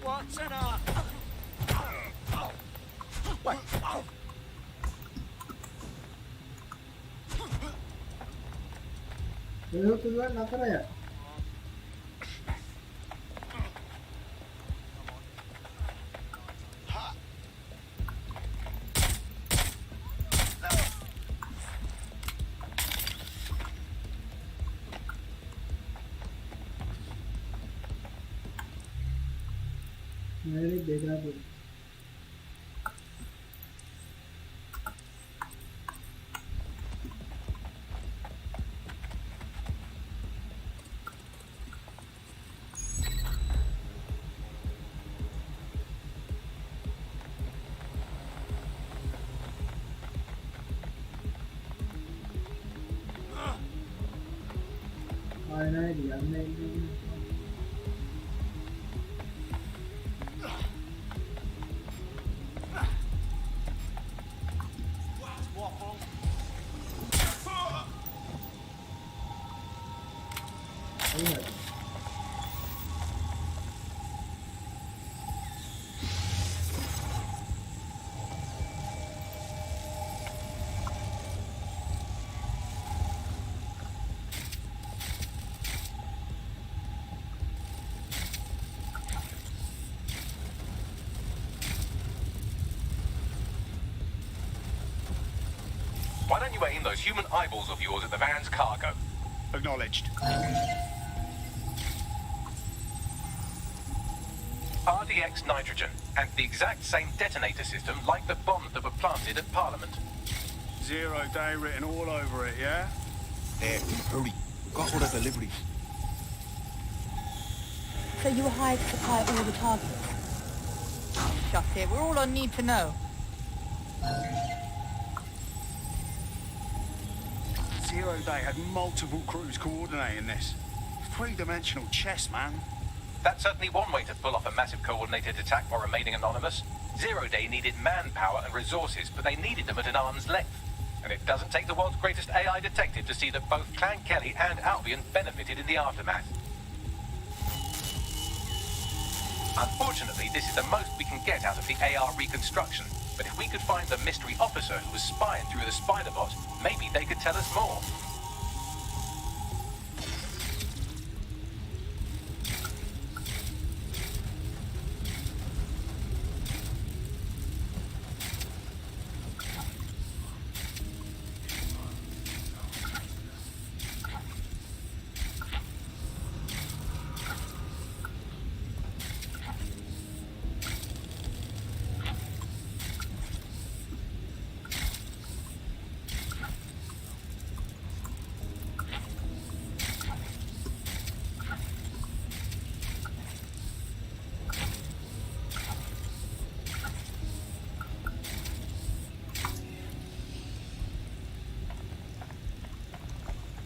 What's an art? Wait. Lu duluan apa ya? Ini beda tuh. Aynen yanına gidiyorum. Why don't you aim those human eyeballs of yours at the van's cargo? Acknowledged. RDX nitrogen, and the exact same detonator system like the bombs that were planted at Parliament. 0 day written all over it, yeah? Hurry. Got all the deliveries. So you were hired to supply all the targets? Shut it, we're all on need to know. 0 day had multiple crews coordinating this. 3-dimensional chess, man. That's certainly one way to pull off a massive coordinated attack while remaining anonymous. 0 day needed manpower and resources, but they needed them at an arm's length. And it doesn't take the world's greatest AI detective to see that both Clan Kelly and Albion benefited in the aftermath. Unfortunately, this is the most we can get out of the AR reconstruction. But if we could find the mystery officer who was spying through the spider bot, maybe they could tell us more.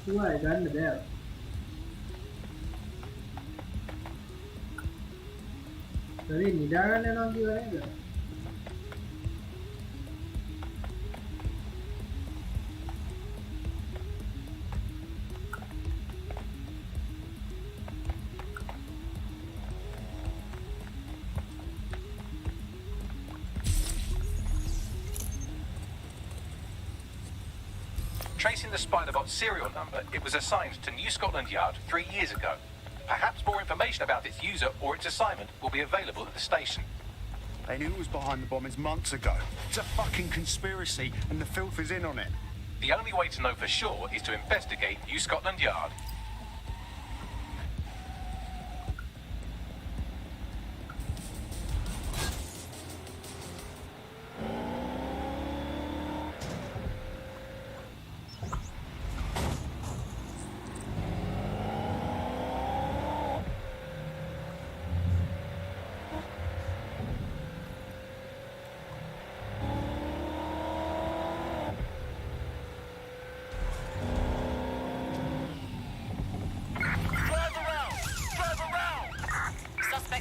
Why done there? Sorry, නිදාගන්න යනවා කියව නේද? Tracing the Spiderbot serial number, it was assigned to New Scotland Yard 3 years ago. Perhaps more information about its user or its assignment will be available at the station. They knew it was behind the bombings months ago. It's a fucking conspiracy, and the filth is in on it. The only way to know for sure is to investigate New Scotland Yard.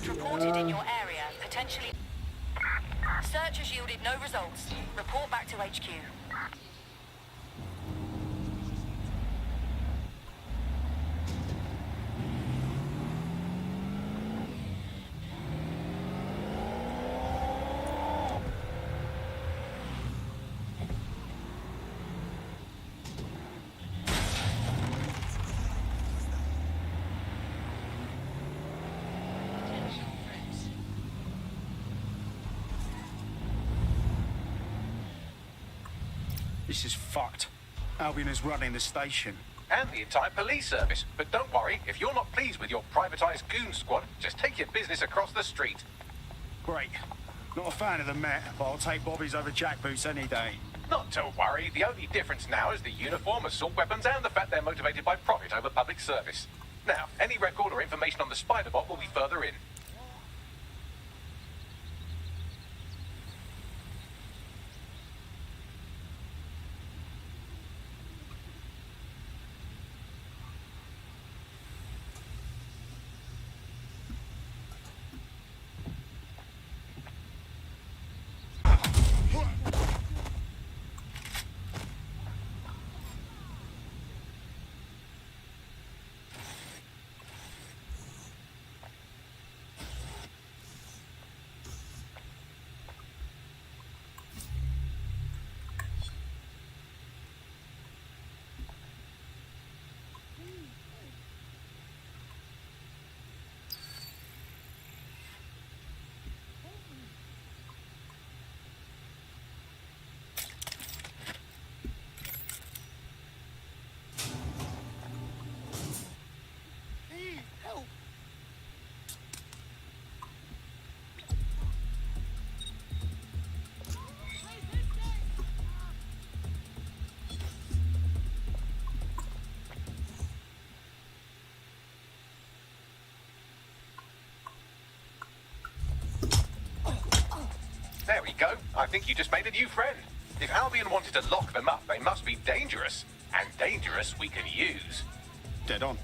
Reported in your area, potentially. Search has yielded no results. Report back to HQ. This is fucked. Albion is running the station. And the entire police service. But don't worry, if you're not pleased with your privatised goon squad, just take your business across the street. Great. Not a fan of the Met, but I'll take Bobby's over jackboots any day. Not to worry, the only difference now is the uniform, assault weapons, and the fact they're motivated by profit over public service. Now, any record or information on the Spider-Bot will be further in. There we go. I think you just made a new friend. If Albion wanted to lock them up, they must be dangerous. And dangerous we can use. Dead on.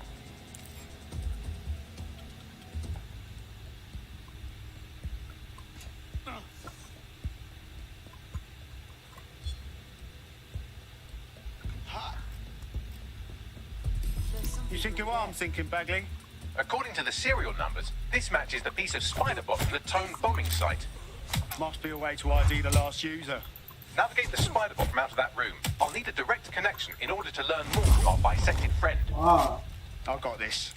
You thinking what I'm thinking, Bagley? According to the serial numbers, this matches the piece of Spider-Bot from the Tone bombing site. Must be a way to ID the last user. Navigate the Spider-Bot from out of that room. I'll need a direct connection in order to learn more from our bisected friend. Ah. I've got this.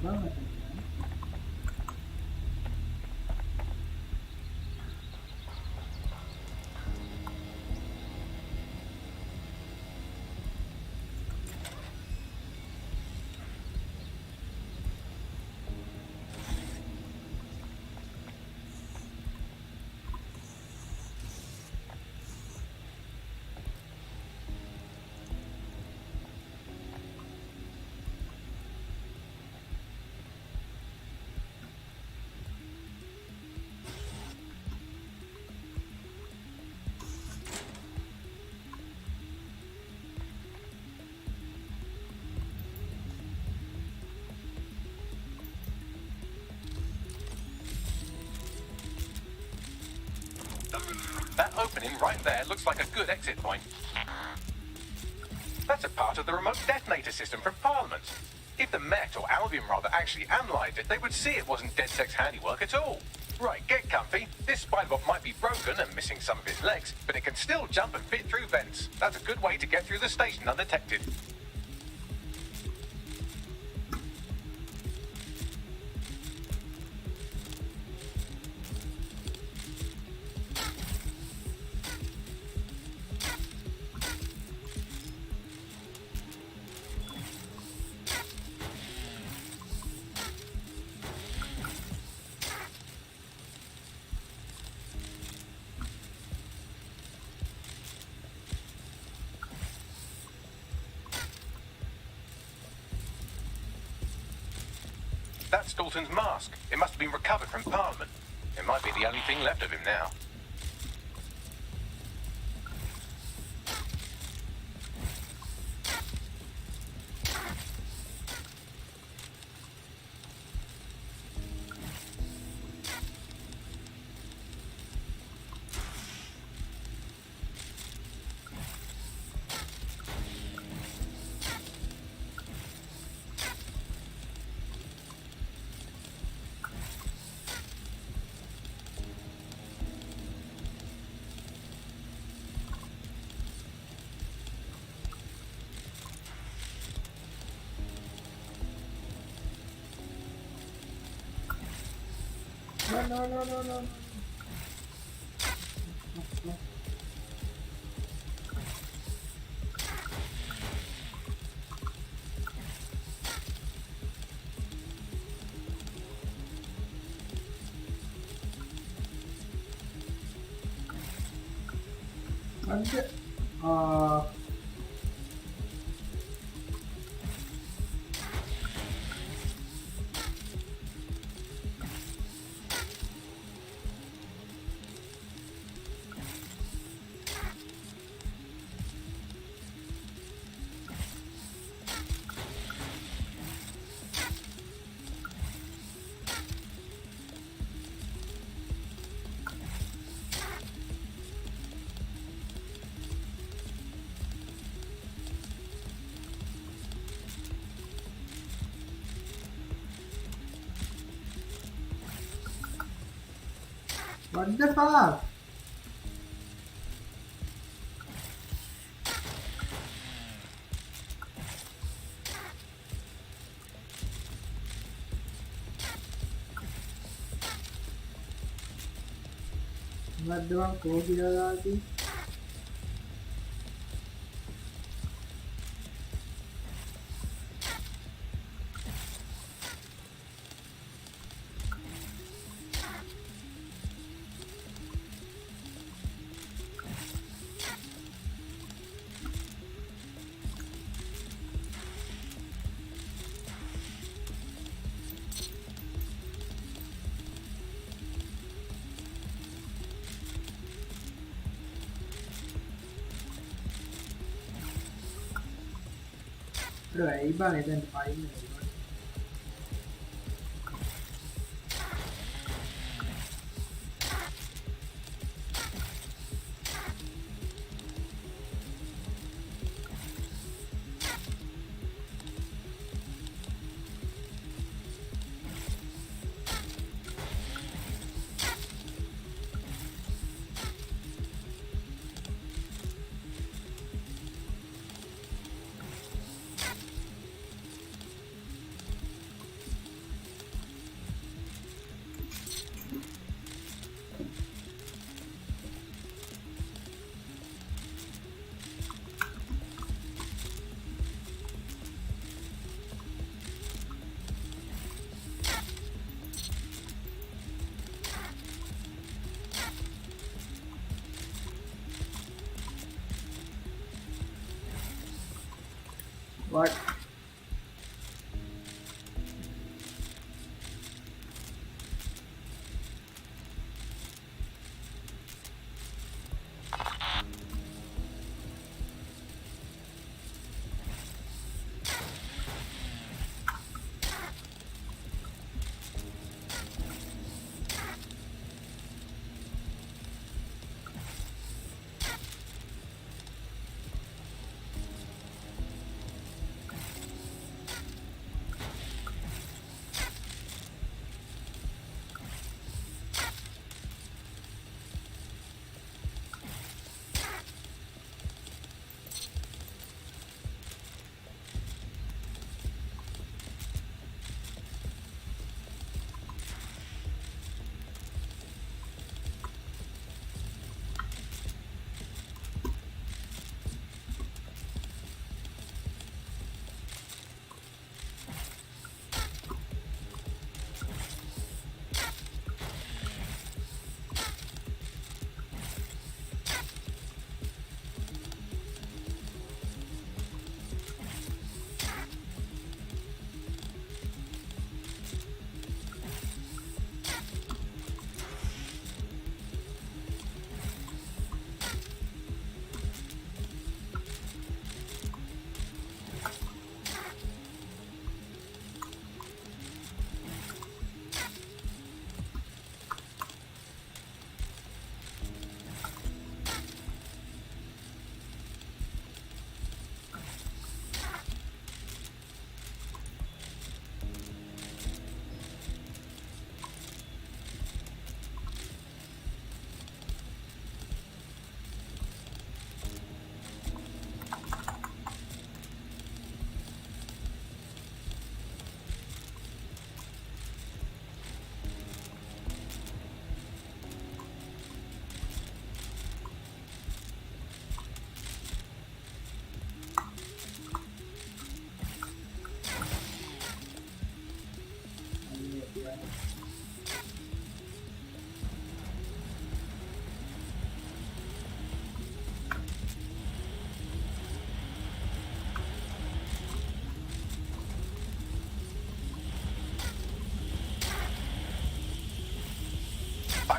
banget. That opening right there looks like a good exit point. That's a part of the remote detonator system from Parliament. If the Met, or Albion rather, actually analysed it, they would see it wasn't DedSec's handiwork at all. Right, get comfy. This spider-bot might be broken and missing some of its legs, but it can still jump and fit through vents. That's a good way to get through the station undetected. That's Dalton's mask. It must have been recovered from Parliament. It might be the only thing left of him now. No. What the fuck? What the fuck? Kau kira lagi? Rồi, ba này tên phải này.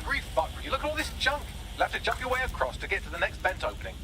Library? Fuck, you look at all this junk. You'll have to jump your way across to get to the next vent opening.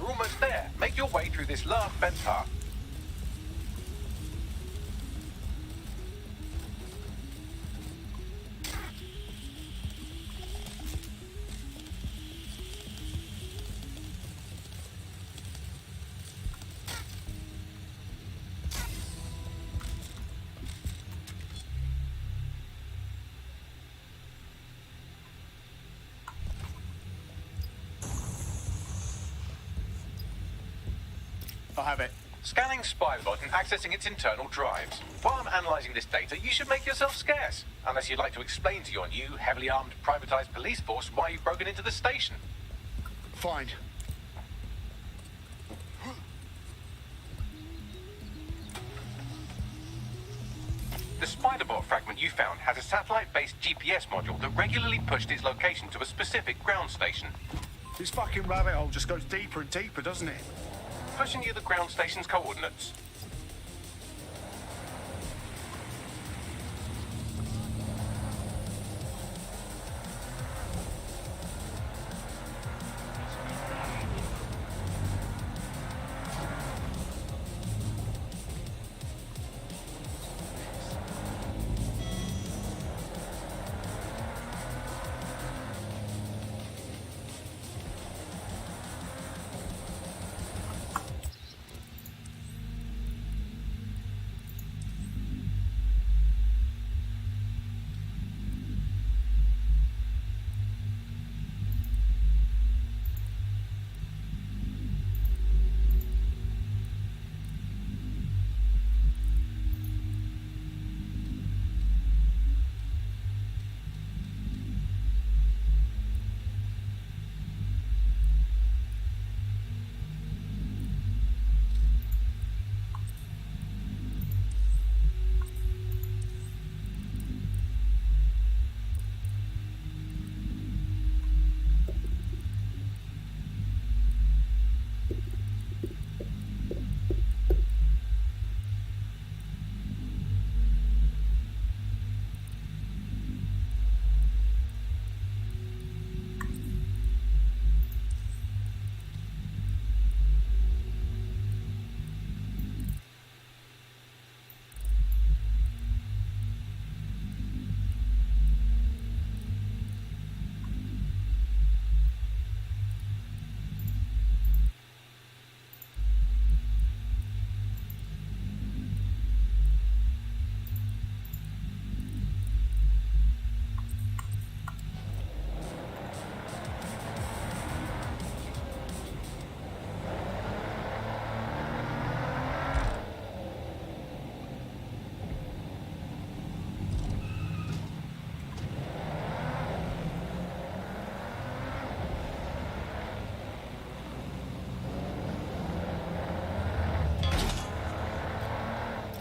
Almost there. Make your way through this last vent path. I have it. Scanning Spybot and accessing its internal drives. While I'm analysing this data, you should make yourself scarce. Unless you'd like to explain to your new, heavily armed, privatised police force why you've broken into the station. Fine. The Spiderbot fragment you found has a satellite-based GPS module that regularly pushed its location to a specific ground station. This fucking rabbit hole just goes deeper and deeper, doesn't it? Pushing you the ground station's coordinates.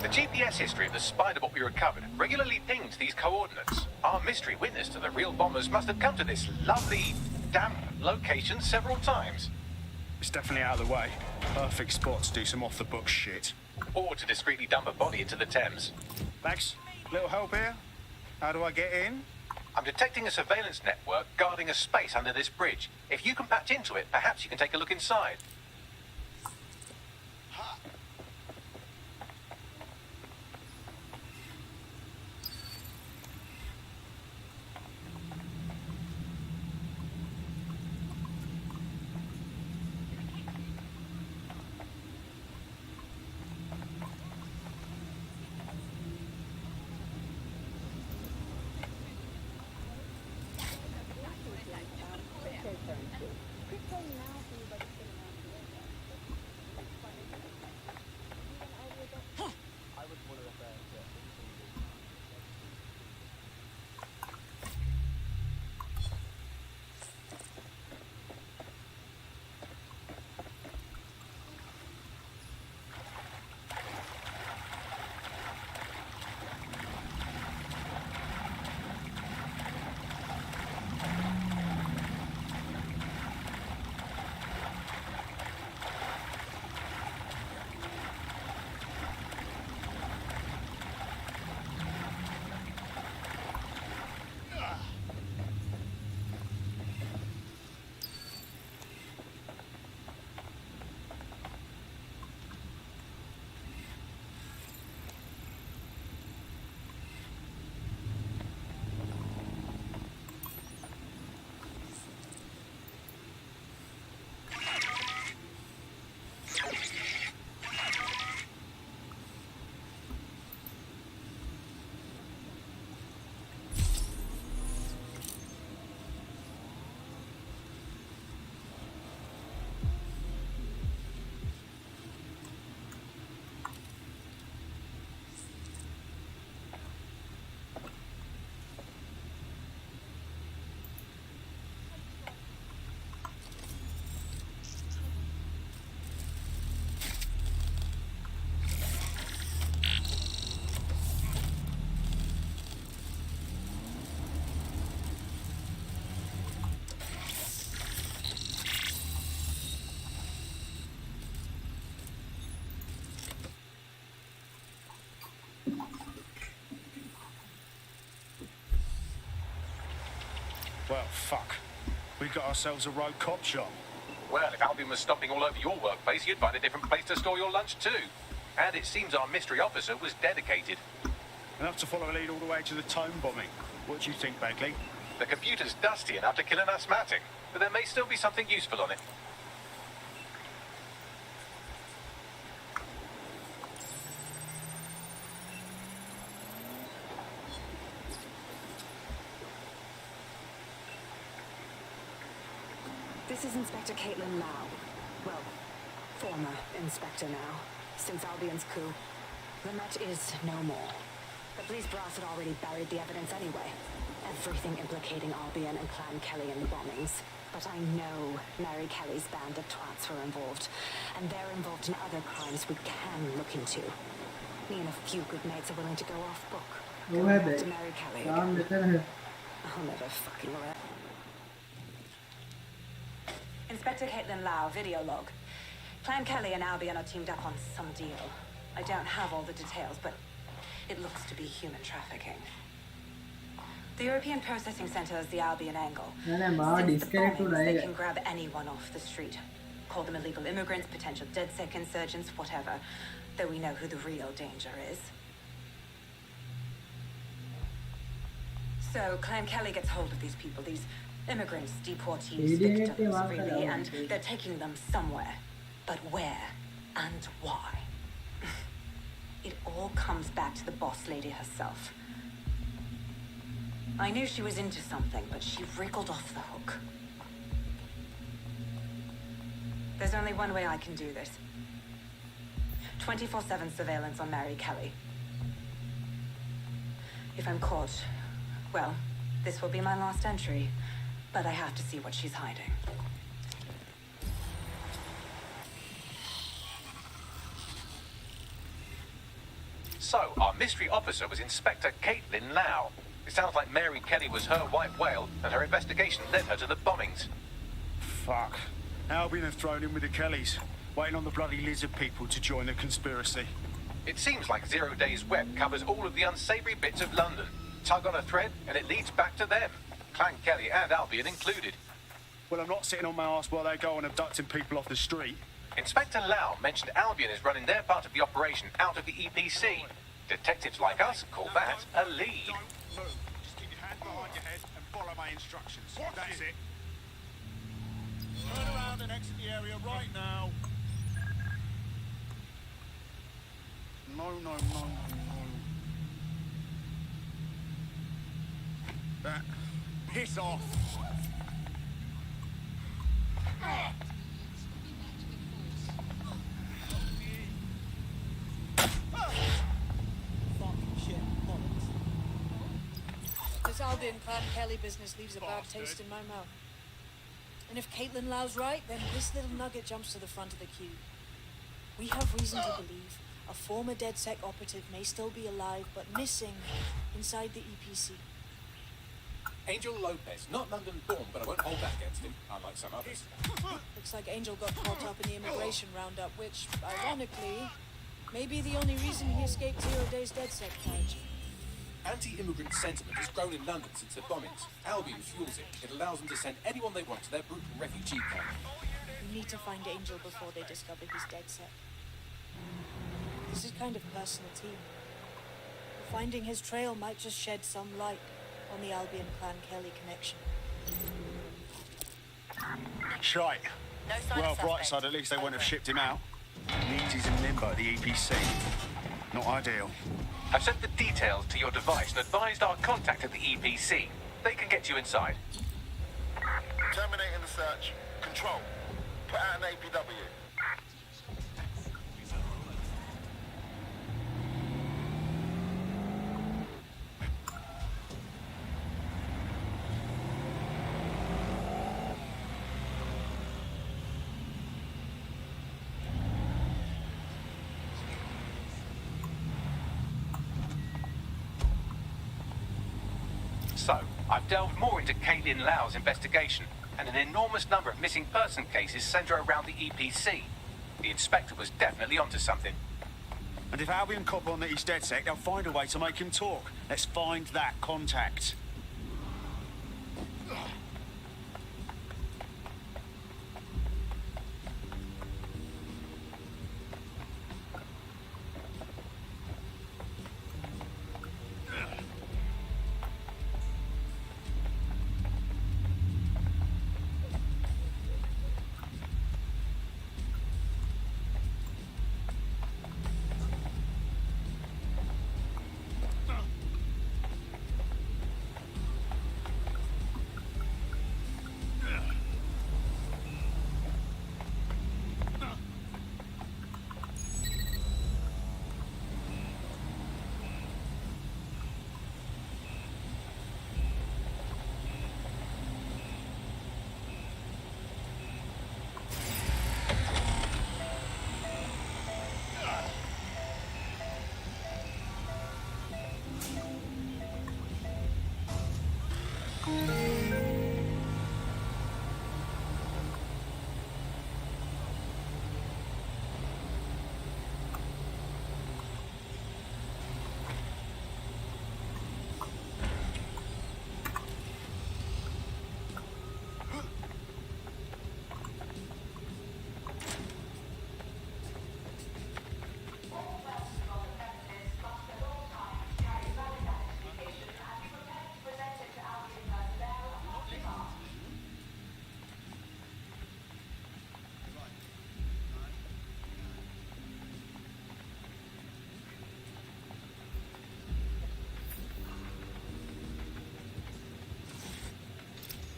The GPS history of the spider bot we recovered regularly pinged these coordinates. Our mystery witness to the real bombers must have come to this lovely, damp location several times. It's definitely out of the way. Perfect spot to do some off-the-book shit. Or to discreetly dump a body into the Thames. Max, little help here? How do I get in? I'm detecting a surveillance network guarding a space under this bridge. If you can patch into it, perhaps you can take a look inside. Well, fuck. We got ourselves a rogue cop shop. Well, if Albion was stomping all over your workplace, you'd find a different place to store your lunch too. And it seems our mystery officer was dedicated. Enough to follow a lead all the way to the Tome bombing. What do you think, Bagley? The computer's dusty enough to kill an asthmatic, but there may still be something useful on it. This is Inspector Caitlin Lau. Well, former inspector now, since Albion's coup. Lamette is no more. The police brass had already buried the evidence anyway. Everything implicating Albion and Clan Kelly in the bombings. But I know Mary Kelly's band of twats were involved, and they're involved in other crimes we can look into. Me and a few good mates are willing to go off book. Go back to Mary Kelly again. I'll never fucking let. Inspector Caitlin Lau, video log. Clan Kelly and Albion are teamed up on some deal. I don't have all the details, but it looks to be human trafficking. The European Processing Center is the Albion angle. Since the bombings, they can grab anyone off the street. Call them illegal immigrants, potential DedSec insurgents, whatever. Though we know who the real danger is. So Clan Kelly gets hold of these people, these immigrants, deportees, victims, really, and they're taking them somewhere. But where and why? It all comes back to the boss lady herself. I knew she was into something, but she wriggled off the hook. There's only one way I can do this. 24/7 surveillance on Mary Kelly. If I'm caught, well, this will be my last entry. But I have to see what she's hiding. So, our mystery officer was Inspector Caitlin Lau. It sounds like Mary Kelly was her white whale, and her investigation led her to the bombings. Fuck. Albion have thrown in with the Kellys, waiting on the bloody lizard people to join the conspiracy. It seems like 0 Days Web covers all of the unsavory bits of London. Tug on a thread, and it leads back to them. Clan Kelly and Albion included. Well, I'm not sitting on my ass while they go on abducting people off the street. Inspector Lau mentioned Albion is running their part of the operation out of the EPC. Detectives like us call that a lead. Don't move. Just keep your hand behind your head and follow my instructions. That's it. Turn around and exit the area right now. No. That. Piss off. This Albion Clan Kelly business leaves a bad taste in my mouth. And if Caitlin Lau's right, then this little nugget jumps to the front of the queue. We have reason to believe a former DedSec operative may still be alive, but missing inside the EPC. Angel Lopez, not London born, but I won't hold that against him, unlike some others. Looks like Angel got caught up in the immigration roundup, which, ironically, may be the only reason he escaped 0 Days DedSec charge. Anti-immigrant sentiment has grown in London since the bombings. Albion fuels it. It allows them to send anyone they want to their brutal refugee camp. We need to find Angel before they discover he's DedSec. This is kind of personal too. Finding his trail might just shed some light on the Albion Clan Kelly connection. Shite. Well, bright side, at least they wouldn't have shipped him out. Needs he's in limbo at the EPC. Not ideal. I've sent the details to your device and advised our contact at the EPC. They can get you inside. Terminating the search. Control. Put out an APW. So, I've delved more into Caitlin Lau's investigation, and an enormous number of missing person cases centre around the EPC. The inspector was definitely onto something. And if Albion cop on that he's DedSec, they'll find a way to make him talk. Let's find that contact.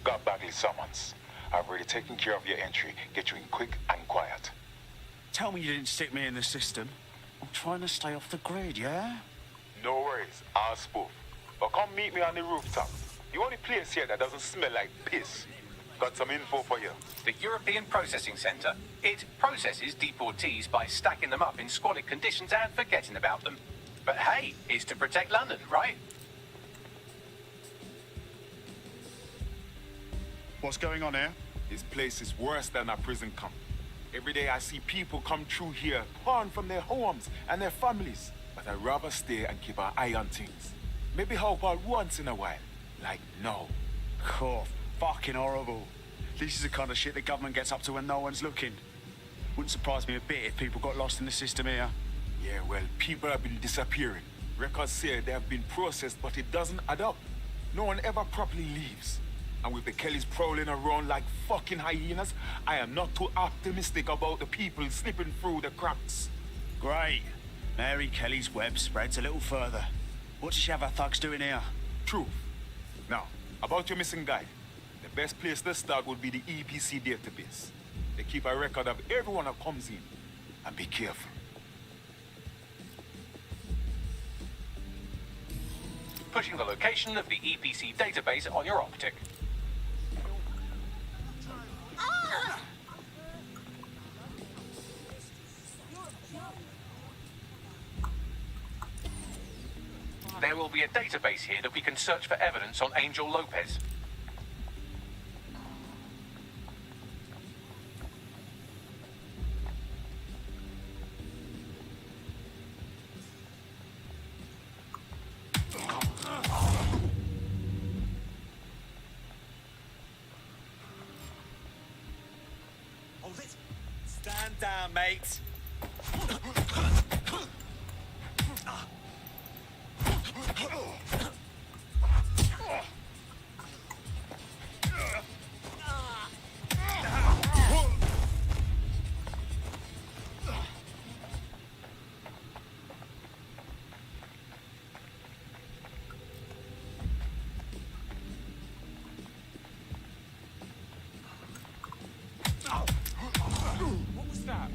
Got backlit summons. I've already taken care of your entry. Get you in quick and quiet. Tell me you didn't stick me in the system. I'm trying to stay off the grid, yeah? No worries, I'll spoof. But come meet me on the rooftop. The only place here that doesn't smell like piss. Got some info for you. The European Processing Centre. It processes deportees by stacking them up in squalid conditions and forgetting about them. But hey, it's to protect London, right? What's going on here? This place is worse than a prison camp. Every day I see people come through here, torn from their homes and their families. But I'd rather stay and keep an eye on things. Maybe help out once in a while. Like now. Cough. Fucking horrible. This is the kind of shit the government gets up to when no one's looking. Wouldn't surprise me a bit if people got lost in the system here. Yeah, well, people have been disappearing. Records say they have been processed, but it doesn't add up. No one ever properly leaves. And with the Kellys prowling around like fucking hyenas, I am not too optimistic about the people slipping through the cracks. Great. Mary Kelly's web spreads a little further. What does she have her thugs doing here? Truth. Now, about your missing guy. The best place to start would be the EPC database. They keep a record of everyone that comes in. And be careful. Pushing the location of the EPC database on your optic. There will be a database here that we can search for evidence on Angel Lopez. Hold it. Stand down, mate. What was that?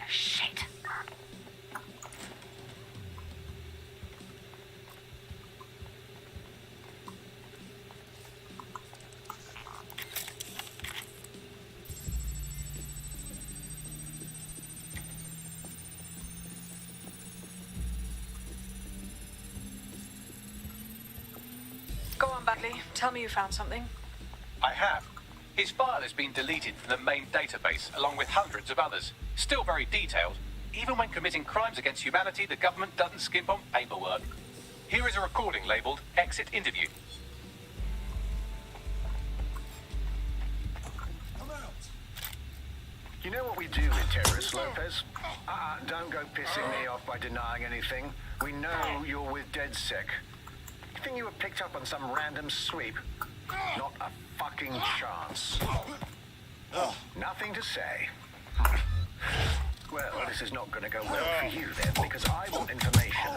Shit. Go on, Bagley. Tell me you found something. I have. His file has been deleted from the main database, along with hundreds of others. Still very detailed. Even when committing crimes against humanity, the government doesn't skimp on paperwork. Here is a recording labelled Exit Interview. You know what we do with terrorists, Lopez? Don't go pissing me off by denying anything. We know you're with DedSec. You think you were picked up on some random sweep? Not a fucking chance. Nothing to say. Well, this is not going to go well for you then, because I want information.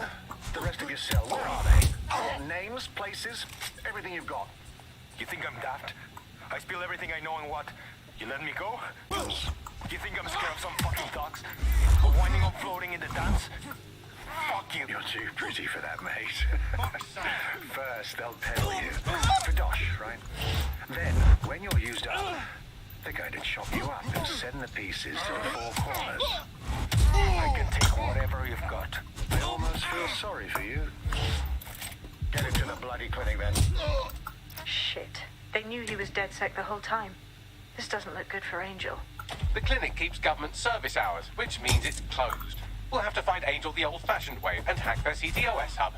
The rest of your cell, where are they? I want names, places, everything you've got. You think I'm daft? I spill everything I know and what? You let me go? You think I'm scared of some fucking dogs? Or winding up floating in the dance? Fuck you. You're too pretty for that, mate. First, they'll tell you. Kadosh, right? Then, when you're used up, they're going to chop you up and send the pieces to the four corners. I can take whatever you've got. I almost feel sorry for you. Get him to the bloody clinic, then. Shit. They knew he was DedSec the whole time. This doesn't look good for Angel. The clinic keeps government service hours, which means it's closed. We'll have to find Angel the old-fashioned way and hack their CTOS hub.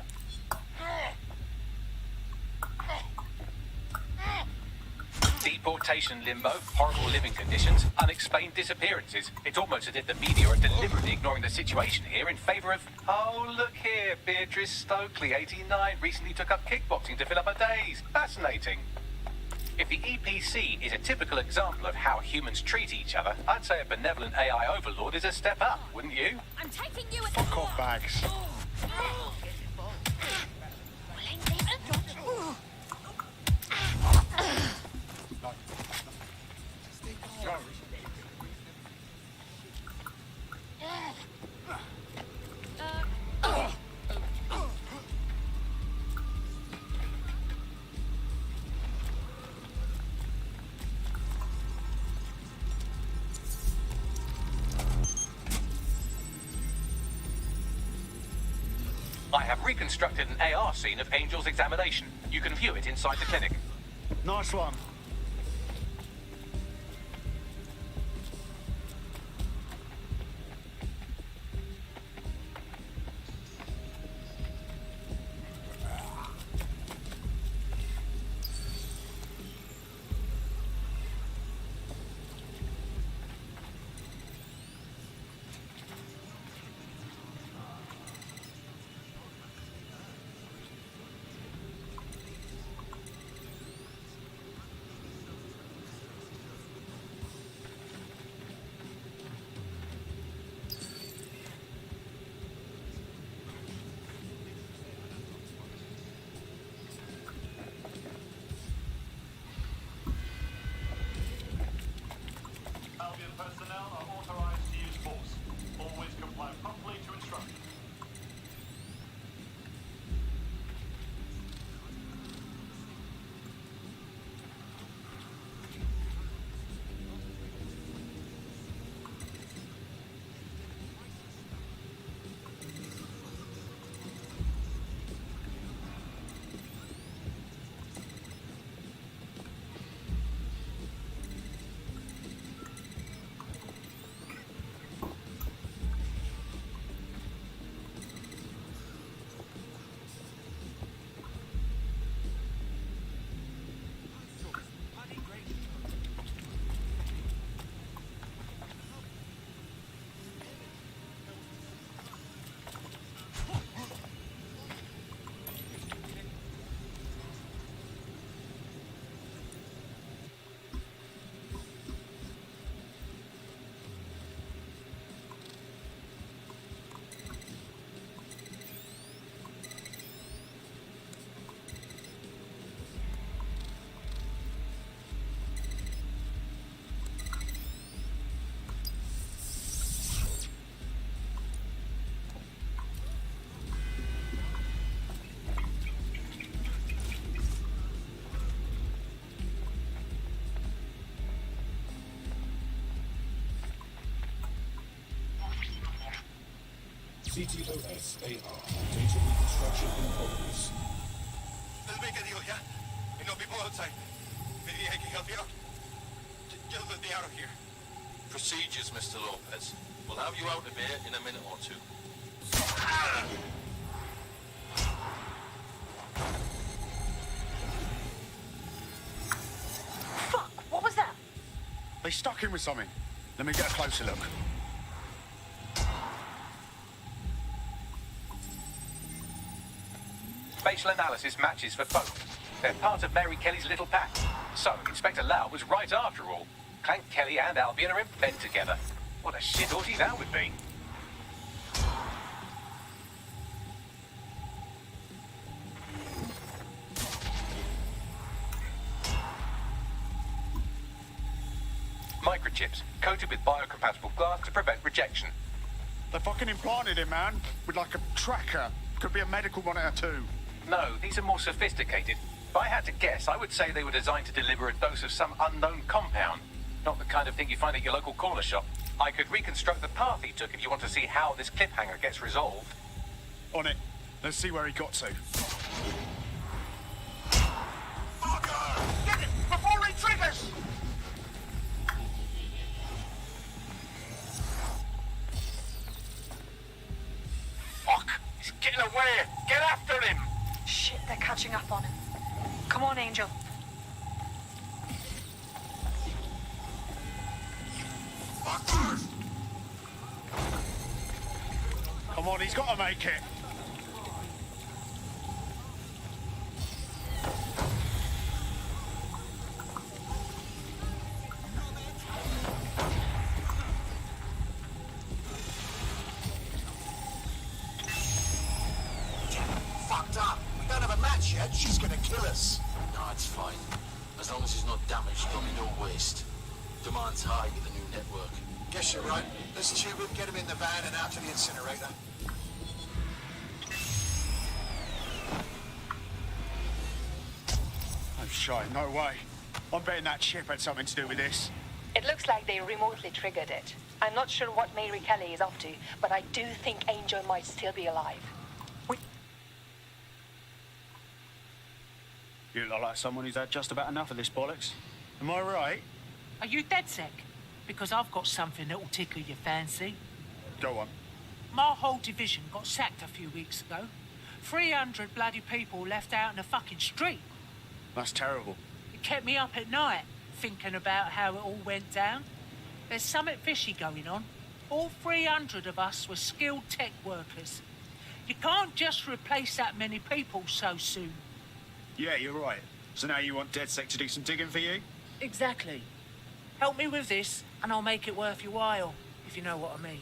Deportation limbo, horrible living conditions, unexplained disappearances. It's almost as if the media are deliberately ignoring the situation here in favour of... Oh, look here, Beatrice Stokely, 89, recently took up kickboxing to fill up her days. Fascinating. If the EPC is a typical example of how humans treat each other, I'd say a benevolent AI overlord is a step up, wouldn't you? I'm taking you at Fuck off, bags. I have reconstructed an AR scene of Angel's examination. You can view it inside the clinic. Nice one. Albion personnel are authorized to use force. Always comply promptly to instructions. CTOS AR. Data reconstruction in progress. Let's make a deal, yeah? And no people outside. Maybe I can help you out. Just let me out of here. Procedures, Mr. Lopez. We'll have you out of here in a minute or two. Fuck! What was that? They stuck him with something. Let me get a closer look. Facial analysis matches for both. They're part of Mary Kelly's little pack. So, Inspector Lau was right after all. Clank Kelly and Albion are in bed together. What a shit orgy that would be. Microchips, coated with biocompatible glass to prevent rejection. They fucking implanted him, man. With like a tracker. Could be a medical monitor too. No, these are more sophisticated. If I had to guess, I would say they were designed to deliver a dose of some unknown compound. Not the kind of thing you find at your local corner shop. I could reconstruct the path he took if you want to see how this cliffhanger gets resolved. On it. Let's see where he got to. Get it before he triggers! Fuck! He's getting away! Get after him! Shit, they're catching up on him. Come on, Angel. Come on, he's got to make it. Fucked up. We don't have a match yet. She's gonna kill us. No, it's fine. As long as he's not damaged, there'll be no waste. Demand's high with the new network. Guess you're right. Let's tube him, get him in the van and out to the incinerator. Oh, shite, no way. I'm betting that chip had something to do with this. It looks like they remotely triggered it. I'm not sure what Mary Kelly is up to, but I do think Angel might still be alive. You look like someone who's had just about enough of this bollocks. Am I right? Are you DedSec? Because I've got something that will tickle your fancy. Go on. My whole division got sacked a few weeks ago. 300 bloody people left out in the fucking street. That's terrible. It kept me up at night, thinking about how it all went down. There's something fishy going on. All 300 of us were skilled tech workers. You can't just replace that many people so soon. Yeah, you're right. So now you want DedSec to do some digging for you? Exactly. Help me with this, and I'll make it worth your while, if you know what I mean.